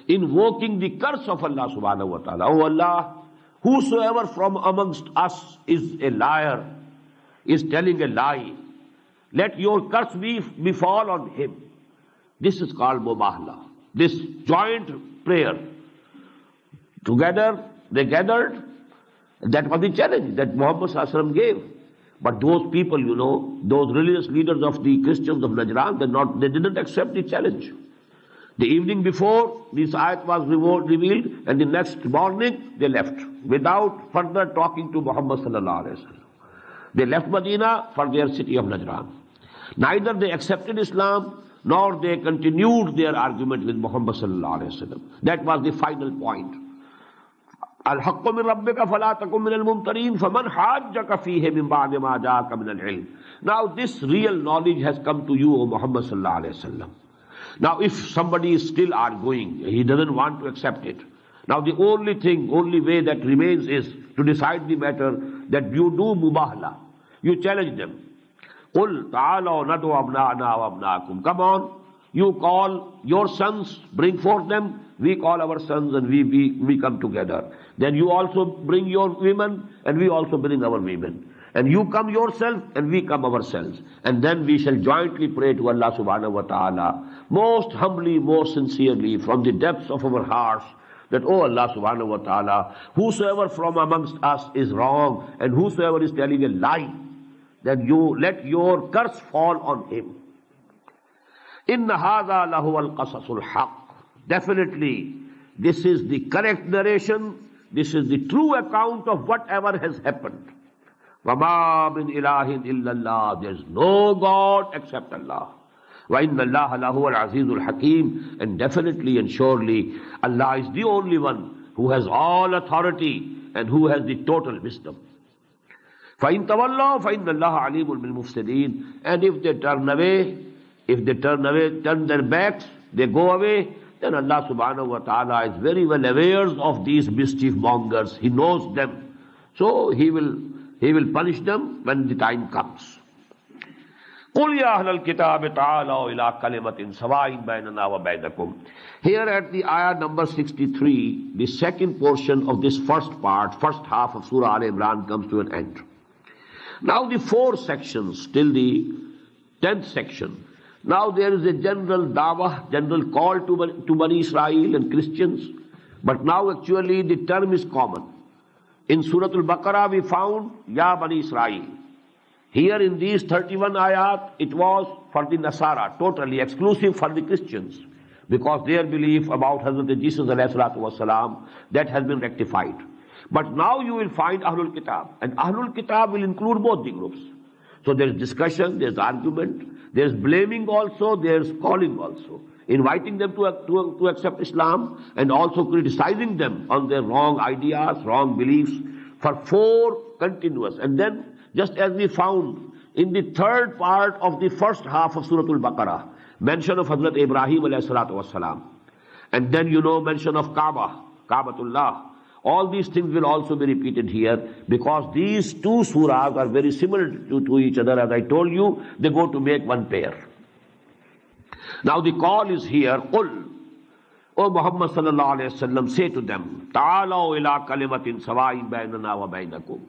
Invoking the curse of Allah subhanahu wa ta'ala. Oh Allah, whosoever from amongst us is a liar, is telling a lie, let your curse befall on him. This is called mubahala. This joint prayer. Together, they gathered. That was the challenge that Muhammad sallallahu alaihi wasallam gave. But those people, those religious leaders of the Christians of Najran, they didn't accept the challenge. The evening before, this ayat was revealed, and the next morning, they left, without further talking to Muhammad sallallahu alaihi wasallam. They left Medina for their city of Najran. Neither they accepted Islam, nor they continued their argument with Muhammad sallallahu alaihi wasallam. That was the final point. الحق من ربك فلا تكن من الممترين فمن حاجك فيه من بعد ما جاءك من العلم. Now this real knowledge has come to you, O Muhammad sallallahu alaihi wasallam. Now if somebody is still arguing, he doesn't want to accept it. Now the only way that remains is to decide the matter, that you do mubahala. You challenge them. قُلْ تَعَالَوْا نَدْعُ أَبْنَاءَنَا وَأَبْنَاءَكُمْ. Come on, you call your sons, bring forth them, we call our sons, and we come together. Then you also bring your women, and we also bring our women. And you come yourself, and we come ourselves. And then we shall jointly pray to Allah subhanahu wa ta'ala, most humbly, most sincerely, from the depths of our hearts, that, oh Allah subhanahu wa ta'ala, whosoever from amongst us is wrong, and whosoever is telling a lie, then you let your curse fall on him. Inna hadha lahu al-qasasul haq. Definitely, this is the correct narration, this is the true account of whatever has happened. وَمَا مِنْ إِلَهٍ إِلَّا اللَّهِ. There is no God except Allah. وَإِنَّ اللَّهَ لَهُوَ الْعَزِيزُ الْحَكِيمُ. And definitely and surely, Allah is the only one who has all authority and who has the total wisdom. فَإِن تَوَلَّوْا فَإِنَّ اللَّهَ عَلِيمٌ بِالْمُفْسِدِينَ. And if they turn away, turn their backs, they go away, then Allah subhanahu wa ta'ala is very well aware of these mischief mongers. He knows them. So He will punish them when the time comes. قُلْ يَا أَهْلَ الْكِتَابِ تَعَالَوْا إِلَىٰ كَلِمَةٍ سَوَاءٍ بَيْنَنَا وَبَيْنَكُمْ. Here at the ayah number 63, the second portion of this first half of Surah Al-Imran comes to an end. Now the 4 sections till the 10th section. Now there is a general dawah, general call to Bani Israel and Christians. But now actually the term is common. In Surah Al-Baqarah we found Ya Bani Israel. Here in these 31 ayat, it was for the Nasara, totally exclusive for the Christians, because their belief about Hazrat Jesus ﷺ, that has been rectified. But now you will find Ahlul Kitab, and Ahlul Kitab will include both the groups. So there is discussion, there is argument, there is blaming also, there is calling also, inviting them to accept Islam, and also criticizing them on their wrong ideas, wrong beliefs, for 4 continuous. And then, just as we found in the 3rd part of the first half of Surah Al-Baqarah, mention of Hazrat Ibrahim alayhi salatu wasalam, and then mention of Kaabatullah. All these things will also be repeated here, because these 2 surahs are very similar to each other. As I told you, they go to make one pair. Now the call is here, قُلْ, O Muhammad sallallahu alayhi wa sallam, say to them, تَعَالَوْا إِلَىٰ كَلِمَةٍ سَوَاءٍ بَيْنَنَا وَبَيْنَكُمْ.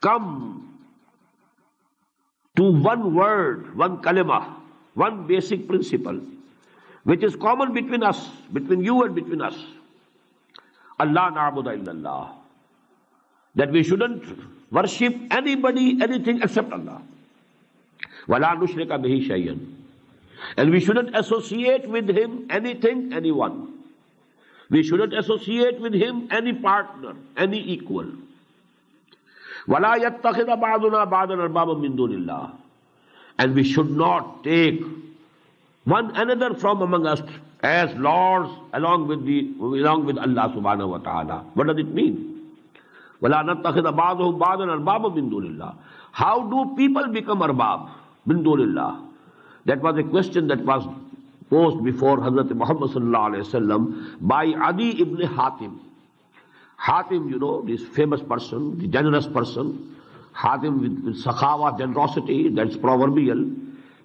Come to one word, one kalimah, one basic principle, which is common between us, between you and between us. Allah na'budu illallah. That we shouldn't worship anybody, anything except Allah. وَلَا نُشْرِكَ بِهِ شَيْئًا. And we shouldn't associate with Him anything, anyone. We shouldn't associate with Him any partner, any equal. وَلَا يَتَّخِذَ بَعْضُنَا بَعْضًا أَرْبَابًا مِّن دُونِ اللَّهِ. And we should not take one another from among us as lords along with Allah subhanahu wa ta'ala. What does it mean? وَلَا نَتَّخِذَ بَعْضُهُمْ بَعْضًا أَرْبَابًا مِّن دُونِ اللَّهِ. How do people become arbab? مِن دُونِ اللَّهِ. That was a question that was posed before Hazrat Muhammad sallallahu alayhi wa sallam by Adi ibn Hatim. Hatim, this famous person, the generous person, Hatim with sakhawa, generosity, that's proverbial.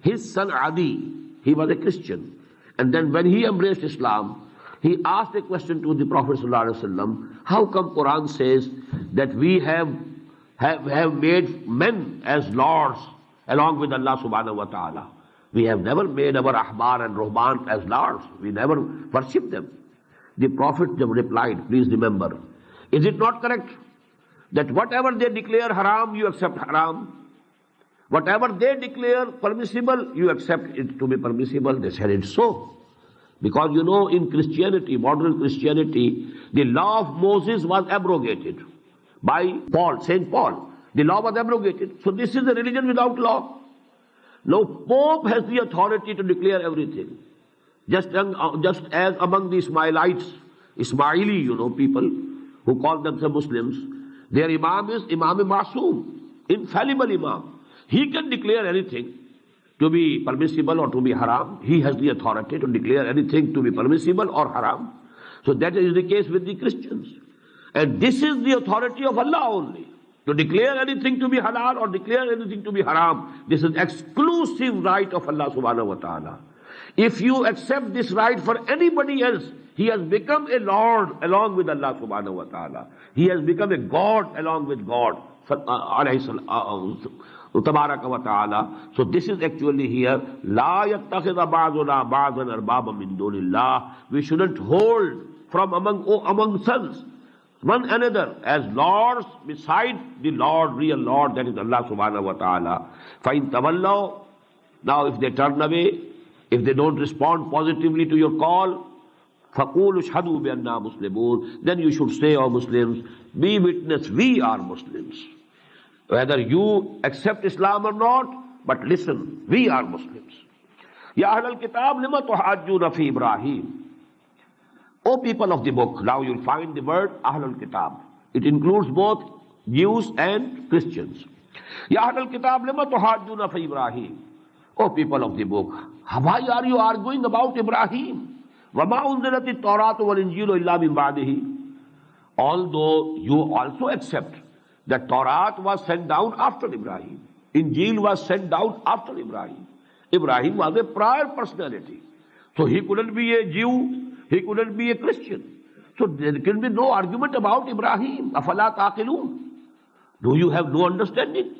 His son Adi, he was a Christian. And then when he embraced Islam, he asked a question to the Prophet ﷺ, how come Quran says that we have made men as lords along with Allah subhanahu wa ta'ala? We have never made our ahbar and ruhban as lords. We never worship them. The Prophet replied, please remember, is it not correct that whatever they declare haram, you accept haram? Whatever they declare permissible, you accept it to be permissible. They said it's so. Because in Christianity, modern Christianity, the law of Moses was abrogated by Saint Paul. The law was abrogated. So this is a religion without law. Now Pope has the authority to declare everything. Just as among the Ismailites, Ismaili, people, who call themselves Muslims, their Imam is Imam Masoom, infallible Imam. He can declare anything to be permissible or to be haram. He has the authority to declare anything to be permissible or haram. So that is the case with the Christians. And this is the authority of Allah only. To declare anything to be halal or declare anything to be haram, this is exclusive right of Allah subhanahu wa ta'ala. If you accept this right for anybody else, he has become a Lord along with Allah subhanahu wa ta'ala. He has become a God along with God. Tabaraka wa ta'ala. So this is actually here. La yattakhidha ba'duna ba'dan arbaba min dunillah. We shouldn't hold from among sons one another as lords beside the Lord, real Lord, that is Allah subhanahu wa ta'ala. فَإِن تَوَلَّوْا. Now if they turn away, if they don't respond positively to your call, فَقُولُوا اشْهَدُوا بِأَنَّا مُسْلِمُونَ. Then you should say, O Muslims, be witness, we are Muslims. Whether you accept Islam or not, but listen, we are Muslims. Ya Ahlal Kitab, lima tuhajjuna fi Ibrahim. O people of the book, now you'll find the word Ahlul Kitab. It includes both Jews and Christians. Ya Ahlul Kitab, lima tuhajjuna fi Ibrahim. O people of the book, why are you arguing about Ibrahim? وَمَا أُنزِلَتِ التَّوْرَاةُ وَالْإِنْجِيلُ إِلَّا مِنْ بَعْدِهِ. Although you also accept that Torah was sent down after Ibrahim. Injil was sent down after Ibrahim. Ibrahim was a prior personality. So he couldn't be a Jew, he couldn't be a Christian. So there can be no argument about Ibrahim. أَفَلَا تَعْقِلُونَ. Do you have no understanding?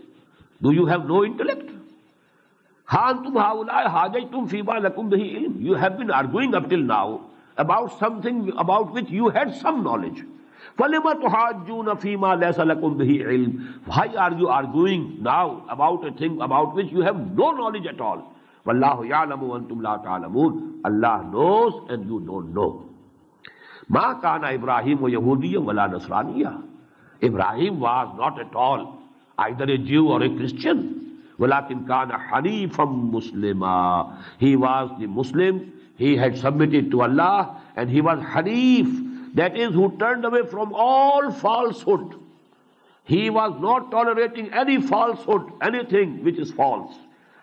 Do you have no intellect? You have been arguing up till now about something about which you had some knowledge. Why are you arguing now about a thing about which you have no knowledge at all? Allah knows and you don't know. Ma kana Ibrahim Yahudiyya wala Nasraniya. Ibrahim was not at all either a Jew or a Christian. وَلَكِنْ كَانَ حَنِيفًا مُسْلِمًا. He was the Muslim, he had submitted to Allah, and he was Hanif, that is, who turned away from all falsehood. He was not tolerating any falsehood, anything which is false.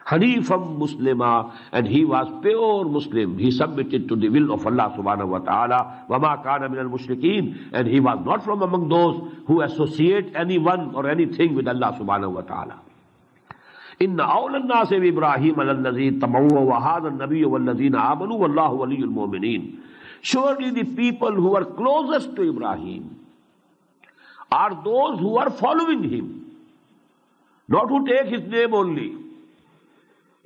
Hanifan Muslima, and he was pure Muslim. He submitted to the will of Allah subhanahu wa ta'ala. وَمَا كَانَ مِنَ الْمُشْرِكِينَ, and he was not from among those who associate anyone or anything with Allah subhanahu wa ta'ala. إِنَّ أَوْلَى النَّاسِ بِإِبْرَاهِيمَ لَلَّذِينَ اتَّبَعُوهُ وَهَذَا النَّبِيُّ وَالَّذِينَ آمَنُوا وَاللَّهُ وَلِيُّ الْمُؤْمِنِينَ. Surely the people who are closest to Ibrahim are those who are following him, not who take his name only.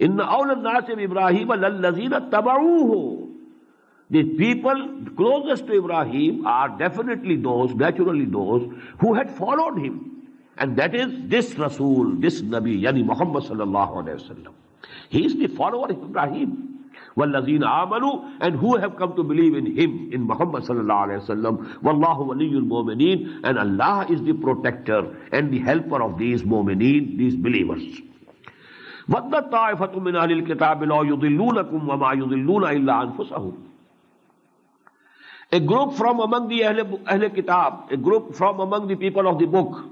إِنَّ أَوْلَى النَّاسِ بِإِبْرَاهِيمَ لَلَّذِينَ اتَّبَعُوهُ. The people closest to Ibrahim are definitely those, naturally those, who had followed him. And that is this Rasul, this Nabi, Yani Muhammad sallallahu alayhi wa sallam. He is the follower of Ibrahim. وَالَّذِينَ آمَنُوا, and who have come to believe in him, in Muhammad sallallahu alayhi wa sallam. وَاللَّهُ وَلِيُّ الْمُؤْمِنِينَ, and Allah is the protector and the helper of these mu'mineen, these believers. وَدَّ طَائِفَةٌ مِّنْ أَهْلِ الْكِتَابِ لَا يُضِلُّونَكُمْ وَمَا يُضِلُّونَ إِلَّا أَنفُسَهُمْ. A group from among the Ahl Kitab, a group from among the people of the book,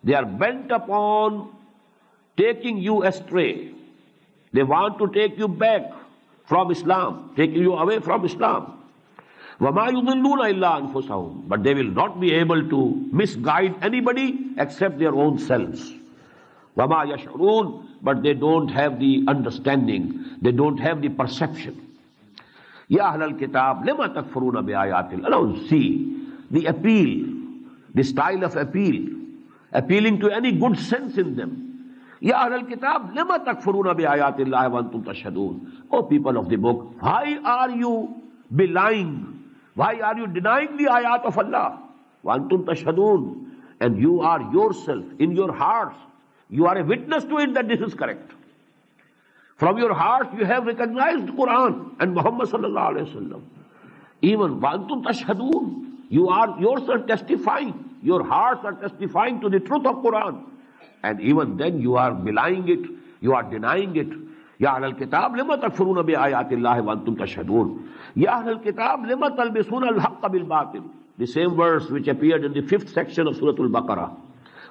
they are bent upon taking you astray. They want to take you back from Islam, taking you away from Islam. وَمَا يُضِلُّونَ إِلَّا أَنفُسَهُمْ. But they will not be able to misguide anybody except their own selves. وَمَا يَشْعُرُونَ. But they don't have the understanding, they don't have the perception. Ya Ahlal Kitab, lima takfuruna bi ayatil. Now see the appeal, the style of appeal, appealing to any good sense in them. Ya Ahlal Kitab, lima takfuruna bi ayatillahi wa antum tashhadun. O people of the book, why are you belying? Why are you denying the ayat of Allah? Wa antum tashhadun. And you are yourself, in your hearts, you are a witness to it that this is correct. From your heart you have recognized Quran and Muhammad sallallahu alayhi wa sallam. Even wa antum tashhadun. You are yourself testifying. Your hearts are testifying to the truth of Quran. And even then you are belying it, you are denying it. Ya Ahlal Kitab, lima takfuruna bi ayatillahi wa antum tashhadun. Ya Ahlal Kitab, lima talbisuna al-haqqa bil-batil. the same verse which appeared in the 5th section of Surah Al-Baqarah.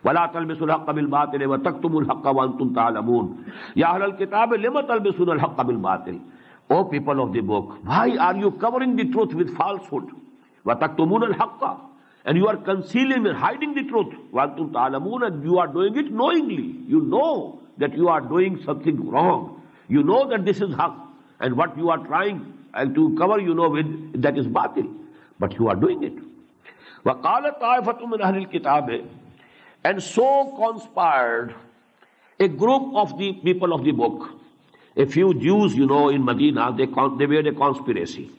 وَلَا تَلْبِسُوا الْحَقَّ بِالْبَاطِلِ وَتَكْتُمُوا الْحَقَّ وَأَنْتُمْ تَعْلَمُونَ يَا أَهْلَ الْكِتَابِ لِمَ تَلْبِسُونَ الْحَقَّ بِالْبَاطِلِ O people of the book, why are you covering the truth with falsehood? وَتَكْتُمُونَ الْحَقَّ And you are concealing and hiding the truth. وَأَنْتُمْ تَعْلَمُونَ And you are doing it knowingly. You know that you are doing something wrong. You know that this is haqq. And what you are trying to cover, you know, with, that is batil. But you are doing it. وَقَالَ طَائِفَةٌ مِّنْ أَهْلِ الْكِتَابِ And so conspired a group of the people of the book. A few Jews, you know, in Medina, they made a conspiracy.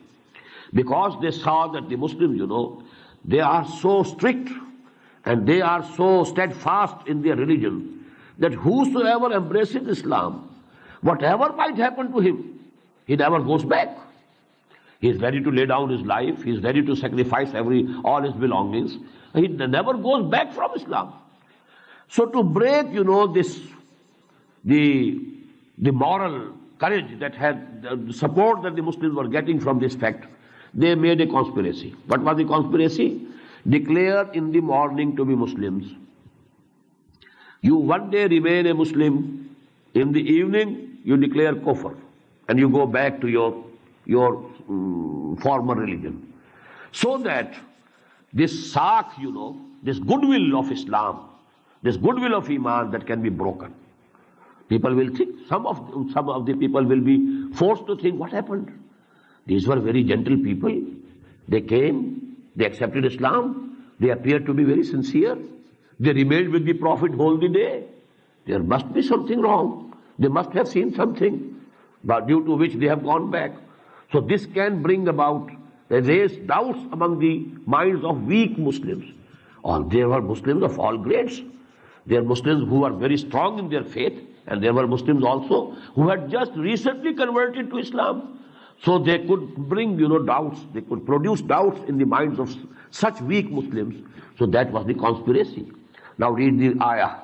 Because they saw that the Muslims, you know, they are so strict and they are so steadfast in their religion that whosoever embraces Islam, whatever might happen to him, he never goes back. He is ready to lay down his life. He is ready to sacrifice all his belongings. He never goes back from Islam. So to break, you know, the moral courage that had the support that the Muslims were getting from this fact, they made a conspiracy. What was the conspiracy? Declare in the morning to be Muslims. You one day remain a Muslim. In the evening, you declare kufr. And you go back to your former religion. So that this saak, you know, this goodwill of Islam, this goodwill of Iman that can be broken. People will think, some of the people will be forced to think, what happened? These were very gentle people. They came, they accepted Islam, they appeared to be very sincere. They remained with the Prophet whole the day. There must be something wrong. They must have seen something, but due to which they have gone back. So this can bring about, raise doubts among the minds of weak Muslims. There were Muslims of all grades. There are Muslims who are very strong in their faith, and there were Muslims also who had just recently converted to Islam. So they could bring, you know, doubts. They could produce doubts in the minds of such weak Muslims. So that was the conspiracy. Now read the ayah.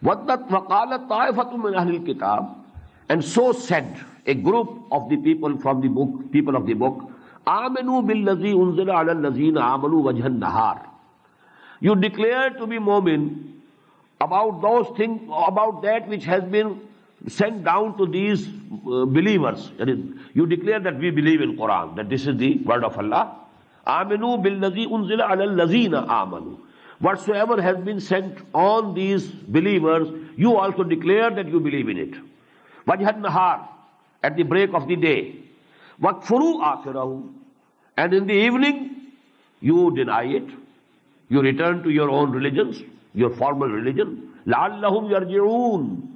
وَقَالَ طَائِفَةٌ مِّنْ أَهْلِ الْكِتَابِ And so said a group of the people from the book, people of the book, آمَنُوا بِالَّذِي أُنزِلَ عَلَى الَّذِينَ آمَنُوا وَجْهَ النَّهَارِ You declare to be Mu'min about those things, about that which has been sent down to these believers. That is, you declare that we believe in Quran, that this is the word of Allah. آمَنُوا بِالَّذِي أُنزِلَ عَلَى الَّذِينَ آمَنُوا Whatsoever has been sent on these believers, you also declare that you believe in it. وَجْهَ النَّهَارِ At the break of the day. وَكْفُرُوا آخِرَهُ And in the evening, you deny it. You return to your own religions, your formal religion. لَعَلَّهُمْ يَرْجِعُونَ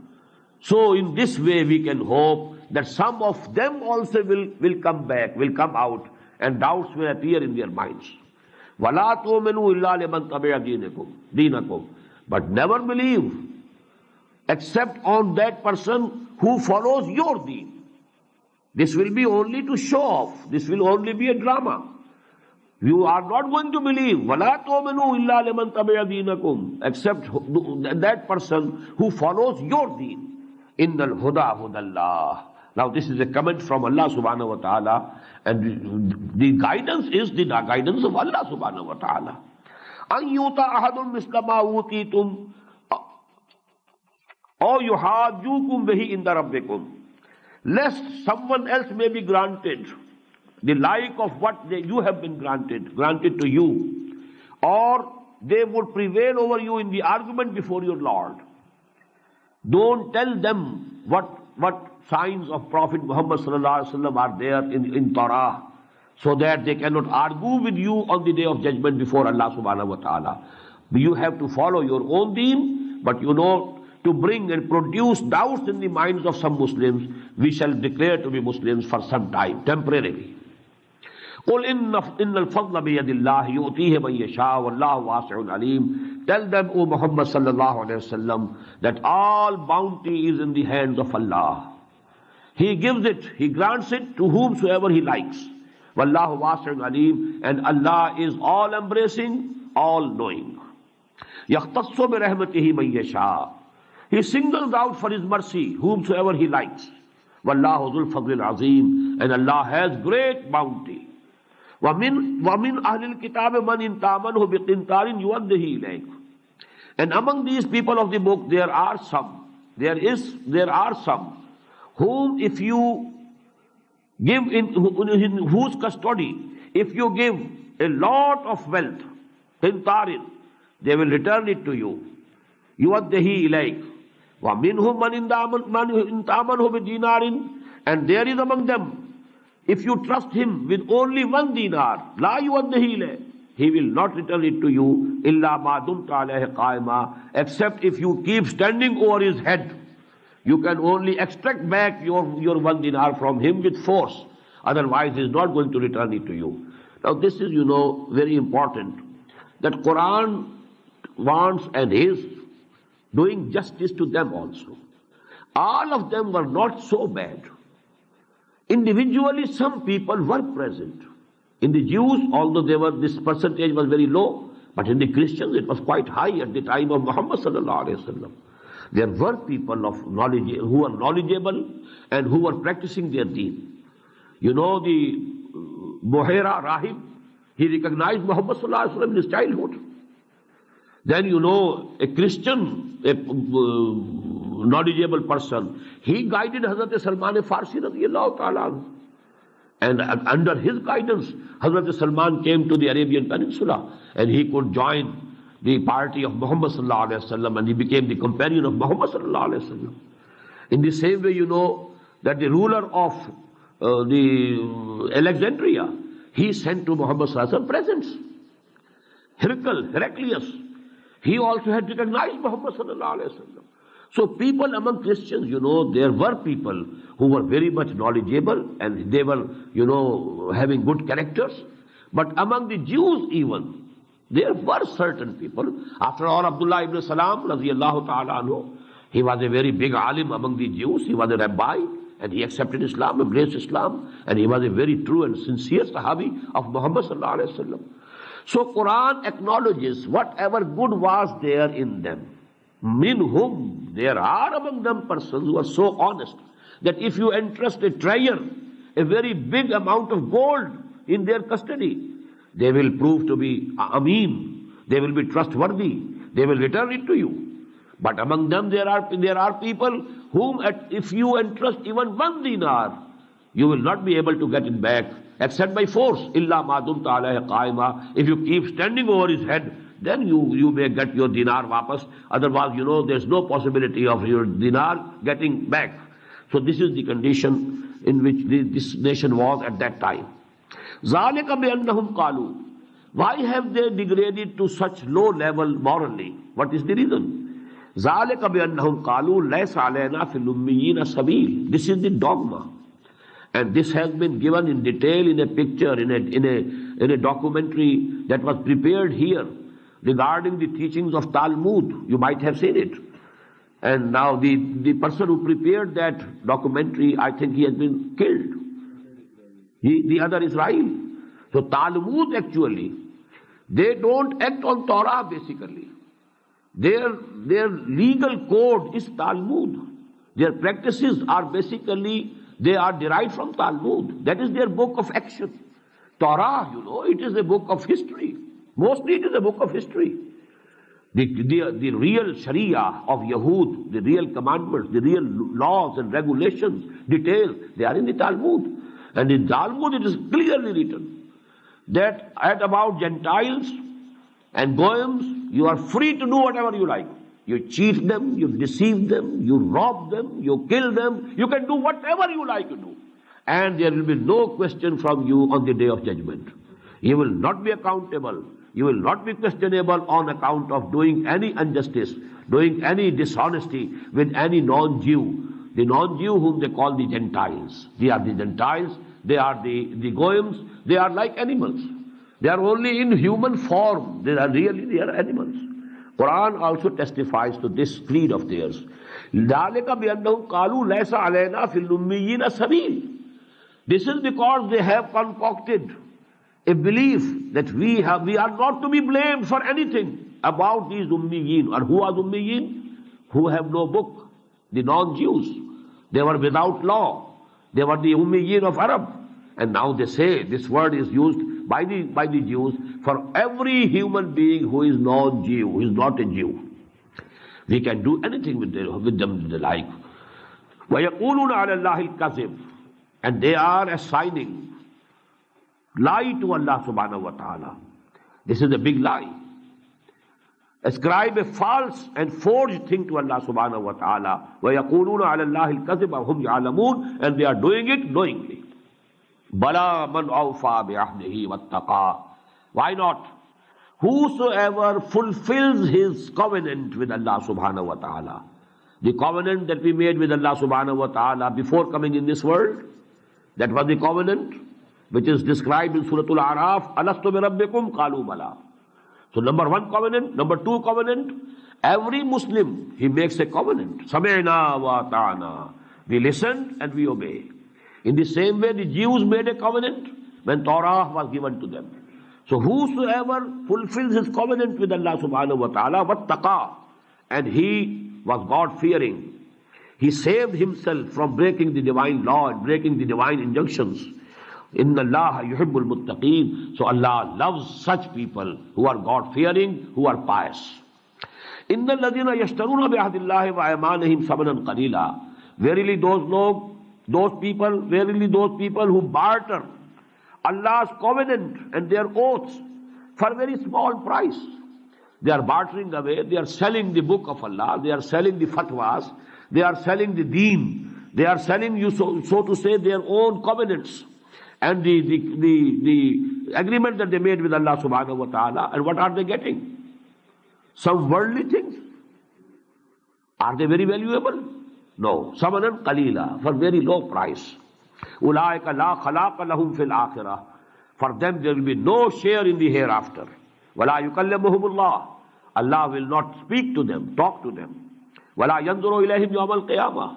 So in this way we can hope that some of them also will come back, will come out, and doubts will appear in their minds. وَلَا تُؤْمِنُوا إِلَّا لِمَنْ تَبِعَ دِينَكُمْ But never believe except on that person who follows your deen. This will be only to show off. This will only be a drama. You are not going to believe. وَلَا تُؤْمِنُوا إِلَّا لِمَنْ تَبِعَ دِينَكُمْ Except that person who follows your deen. إِنَّ الْهُدَى هُدَى اللَّهِ Now this is a comment from Allah subhanahu wa ta'ala, and the guidance is the guidance of Allah subhanahu wa ta'ala. أَن يُؤْتَ أَحَدٌ مِثْلَ مَا أُوتِيتُمْ أَوْ يُحَاجُّوكُمْ بِهِ عِنْدَ رَبِّكُمْ Lest someone else may be granted the like of what you have been granted to you, or they would prevail over you in the argument before your Lord. Don't tell them what signs of Prophet Muhammad sallallahu alaihi wasallam are there in Torah, so that they cannot argue with you on the day of judgment before Allah subhanahu wa ta'ala. You have to follow your own deen, but you know, to bring and produce doubts in the minds of some Muslims, we shall declare to be Muslims for some time, temporarily. قُلْ إِنَّ الْفَضْلَ بِيَدِ اللَّهِ يُؤْتِيهِ مَن يَشَاءُ وَاللَّهُ وَاسِعٌ عَلِيمٌ Tell them, O Muhammad sallallahu alayhi wasallam, that all bounty is in the hands of Allah. He gives it, He grants it to whomsoever He likes. وَاللَّهُ وَاسِعٌ عَلِيمٌ And Allah is all-embracing, all-knowing. يَخْتَصُّ بِرَحْمَتِهِ مَن يَشَاءُ He singles out for His mercy whomsoever He likes. وَاللَّهُ ذُو الْفَضْلِ الْعَظِيمِ And Allah has great bounty. وَمِنْ أَهْلِ الْكِتَابِ مَنْ إِنْ تَأْمَنْهُ بِقِنْطَارٍ يُؤَدِّهِ إِلَيْكَ. And among these people of the book, there are some whom if you give in whose custody, if you give a lot of wealth, qintarin, they will return it to you. يُؤَدِّهِ إِلَيْكَ. وَمِنْهُمْ مَنْ إِنْ تَأْمَنْهُ بِدِينَارٍ. And there is among them, if you trust him with only 1 dinar, لَا يُؤَدِّهِ إِلَيْكَ, he will not return it to you, إِلَّا مَا دُمْتَ عَلَيْهِ قَائِمًا, except if you keep standing over his head. You can only extract back your 1 dinar from him with force. Otherwise, he is not going to return it to you. Now this is, very important, that Quran wants and is doing justice to them also. All of them were not so bad. Individually, some people were present. In the Jews, although this percentage was very low, but in the Christians it was quite high at the time of Muhammad sallallahu alaihi wasallam. There were people of knowledge who were knowledgeable and who were practicing their deen. The Buhaira Rahib, he recognized Muhammad sallallahu alaihi wasallam in his childhood. Then a Christian, a knowledgeable person, he guided Hazrat Salman Farsi radiyallahu ta'ala. And under his guidance, Hazrat Salman came to the Arabian Peninsula and he could join the party of Muhammad sallallahu alaihi wasallam, and he became the companion of Muhammad sallallahu alaihi wasallam. In the same way, that the ruler of the Alexandria, he sent to Muhammad sallallahu alaihi wasallam presents. Heraclius, he also had recognized Muhammad sallallahu alaihi wasallam. So people among Christians, there were people who were very much knowledgeable and they were, having good characters. But among the Jews even, there were certain people. After all, Abdullah ibn Salam, radiyallahu ta'ala anhu, he was a very big alim among the Jews. He was a rabbi and he accepted Islam, embraced Islam, and he was a very true and sincere sahabi of Muhammad sallallahu alaihi wasallam. So Quran acknowledges whatever good was there in them. Minhum, there are among them persons who are so honest that if you entrust a treasure, a very big amount of gold in their custody, they will prove to be ameen, they will be trustworthy, they will return it to you. But among them there are people whom if you entrust even 1 dinar, you will not be able to get it back except by force. Illa ma dumta alayhi qaima. If you keep standing over his head, then you may get your dinar wapas. Otherwise, there's no possibility of your dinar getting back. So this is the condition in which this nation was at that time. ذَلِكَ بِأَنَّهُمْ قَالُوا. Why have they degraded to such low level morally? What is the reason? ذَلِكَ بِأَنَّهُمْ قَالُوا لَيْسَ عَلَيْنَا فِي الْأُمِّيِّينَ سَبِيلٌ. This is the dogma. And this has been given in detail in a picture, in a documentary that was prepared here regarding the teachings of Talmud. You might have seen it. And now the person who prepared that documentary, I think he has been killed. The other Israel. So Talmud actually, they don't act on Torah basically. Their legal code is Talmud. Their practices are basically, they are derived from Talmud. That is their book of action. Torah, it is a book of history. Mostly it is a book of history. The real Sharia of Yahud, the real commandments, the real laws and regulations, details, they are in the Talmud. And in Talmud it is clearly written that about Gentiles and Goyim, you are free to do whatever you like. You cheat them, you deceive them, you rob them, you kill them, you can do whatever you like to do. And there will be no question from you on the day of judgment. You will not be accountable. You will not be questionable on account of doing any injustice, doing any dishonesty with any non-Jew. The non-Jew whom they call the Gentiles. They are the Gentiles, they are the Goyims, they are like animals. They are only in human form. They are animals. Quran also testifies to this creed of theirs. ذَلِكَ بِأَنَّهُمْ قَالُوا لَيْسَ عَلَيْنَا فِي الْأُمِّيِّينَ سَبِيلٌ. This is because they have concocted a belief that we are not to be blamed for anything about these Ummiyin. Or who are Ummiyin? Who have no book. The non-Jews. They were without law. They were the Ummiyin of Arab. And now they say this word is used by the Jews for every human being who is non-Jew, who is not a Jew. We can do anything with them they like. وَيَقُولُونَ عَلَى اللَّهِ الْكَذِبِ. And they are assigning lie to Allah subhanahu wa ta'ala. This is a big lie. Ascribe a false and forged thing to Allah subhanahu wa ta'ala. وَيَقُولُونَ عَلَى اللَّهِ الْكَذِبَ وَهُمْ يَعْلَمُونَ. And they are doing it knowingly. بَلَا مَنْ أَوْفَى بِعَهْدِهِ وَاتَّقَى. Why not? Whosoever fulfills his covenant with Allah subhanahu wa ta'ala. The covenant that we made with Allah subhanahu wa ta'ala before coming in this world, that was the covenant which is described in Surah Al-Araf. Alastu bi rabbikum qalu bala. So number one covenant, number two covenant, every Muslim, he makes a covenant. Sami'na wa ta'ana. We listen and we obey. In the same way the Jews made a covenant when Torah was given to them. So whosoever fulfills his covenant with Allah subhanahu wa ta'ala, wattaqa, and he was God-fearing, he saved himself from breaking the divine law and breaking the divine injunctions. Inna Allah yuhibbul muttaqeen. So Allah loves such people who are God-fearing, who are pious. Inna alladhina yashtaruna bi'ahdillahi wa aymanihim samanan qalila. Verily those people who barter Allah's covenant and their oaths for a very small price. They are bartering away, they are selling the book of Allah, they are selling the fatwas, they are selling the deen, they are selling you, so to say, their own covenants and the agreement that they made with Allah subhanahu wa ta'ala. And what are they getting? Some worldly things. Are they very valuable? No. Samanan qalila, for very low price. Ulaika la khalaqa lahum fil akhirah. For them there will be no share in the hereafter. Wala yukallimuhumullah. Allah will not speak to them, talk to them. Wala yanzuru ilayhim yawm al-qiyamah.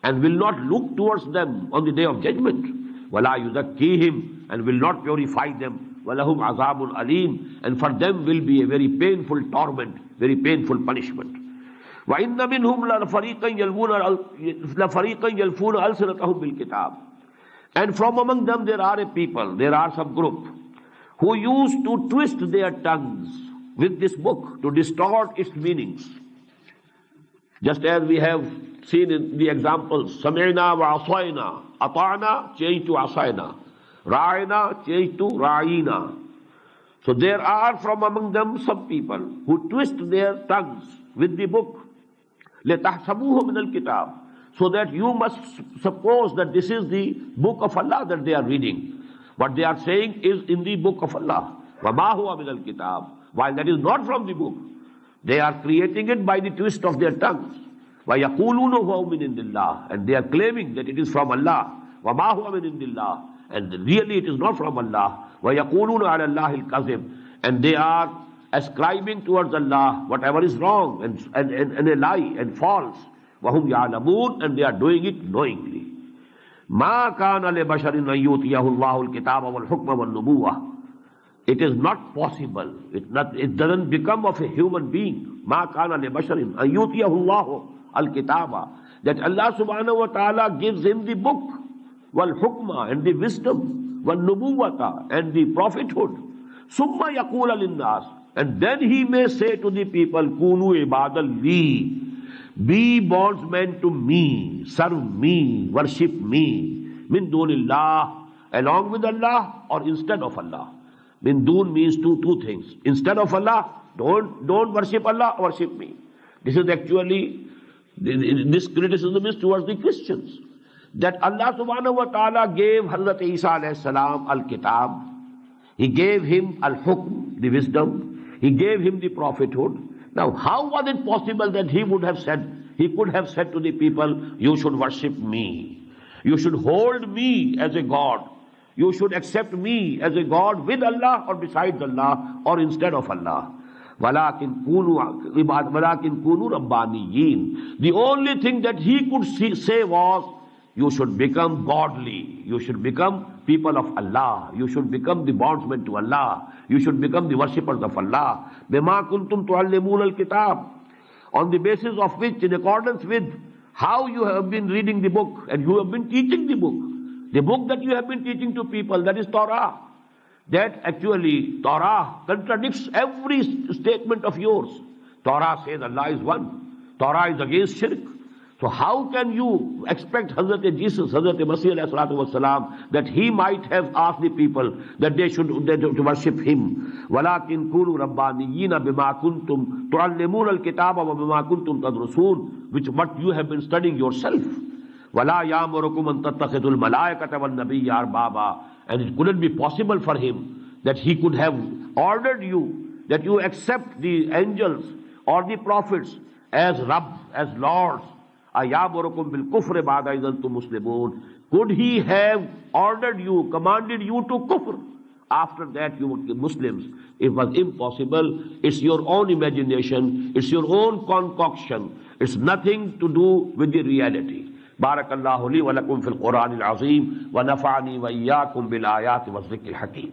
And will not look towards them on the day of judgment. Wala yuzakkihim. And will not purify them. Walahum azabun alim. And for them will be a very painful torment, very painful punishment. وَإِنَّ مِنْهُمْ لَفَرِيقًا يَلْفُونَ أَلْسِنَتَهُمْ بِالْكِتَابِ. And from among them there are a people, there are some group who used to twist their tongues with this book to distort its meanings. Just as we have seen in the examples, سَمِعْنَا وَعَصَيْنَا. أَطَعْنَا changed to عَصَيْنَا. رَعِنَا changed to رَعِينَا. So there are from among them some people who twist their tongues with the book. لَتَحْسَبُوهُ مِنَ الْكِتَابِ. So that you must suppose that this is the book of Allah that they are reading. What they are saying is in the book of Allah. وَمَا هُوَ مِنَ الْكِتَابِ. While that is not from the book. They are creating it by the twist of their tongues. وَيَقُولُونَ هُوَ مِنْ عِنْدِ اللَّهِ. And they are claiming that it is from Allah. وَمَا هُوَ مِنْ عِنْدِ اللَّهِ. And really it is not from Allah. وَيَقُولُونَ عَلَى اللَّهِ الْكَذِبِ. And they are ascribing towards Allah whatever is wrong and a lie and false. وَهُمْ يَعْلَمُونَ. And they are doing it knowingly. مَا كَانَ لِبَشَرٍ أَن يُؤْتِيَهُ اللَّهُ الْكِتَابَ وَالْحُكْمَ وَالنُّبُوَّةَ. It is not possible. It doesn't become of a human being. مَا كَانَ لِبَشَرٍ أَن يُؤْتِيَهُ اللَّهُ الْكِتَابَ. That Allah subhanahu wa ta'ala gives him the book, وَالْحُكْمَ, and the wisdom, وَالنُّبُوَّةَ, and the prophethood. ثُمَّ يَقُولَ لِلنَّاسِ. And then he may say to the people, كُونُوا عِبَادًا لِي. Be bondsmen to me, serve me, worship me. Min dunillah, along with Allah or instead of Allah. Min dun means two things. Instead of Allah, don't worship Allah, worship me. This is actually, this criticism is towards the Christians. That Allah subhanahu wa ta'ala gave Hazrat Isa alayhi salam al-kitab. He gave him al-hukm, the wisdom. He gave him the prophethood. Now, how was it possible that he could have said to the people, you should worship me. You should hold me as a God. You should accept me as a God with Allah or besides Allah or instead of Allah. وَلَكِنْ كُونُوا رَبَّانِيِّينَ. The only thing that he could say was, you should become godly. You should become people of Allah. You should become the bondsmen to Allah. You should become the worshippers of Allah. بِمَا كُنْتُمْ تُعَلِّمُونَ الْكِتَابِ. On the basis of which, in accordance with how you have been reading the book and you have been teaching the book. The book that you have been teaching to people, that is Torah. That actually, Torah contradicts every statement of yours. Torah says Allah is one. Torah is against shirk. So how can you expect Hazrat Jesus, Hazrat Masih alayhi salatu wasalam, that he might have asked the people that they should worship him? وَلَكِنْ كُونُوا رَبَّانِيِّينَ بِمَا كُنْتُمْ تُعَلِّمُونَ الْكِتَابَ وَبِمَا كُنْتُمْ تَدْرُسُونَ, which what you have been studying yourself. وَلَا يَأْمُرُكُمْ أَن تَتَّخِذُوا الْمَلَائِكَةَ وَالنَّبِيَّ أَرْبَابًا. And it couldn't be possible for him that he could have ordered you that you accept the angels or the prophets as Rabb, as Lords. أَيَأْمُرُكُمْ بِالْكُفْرِ بَعْدَ إِذْ أَنْتُمْ مُسْلِمُونَ. Could he have ordered you, commanded you to kufr? After that you would be Muslims. It was impossible. It's your own imagination. It's your own concoction. It's nothing to do with the reality. بارك الله لي ولكم في القرآن العظيم ونفعني وإياكم بالآيات والذكر الحكيم.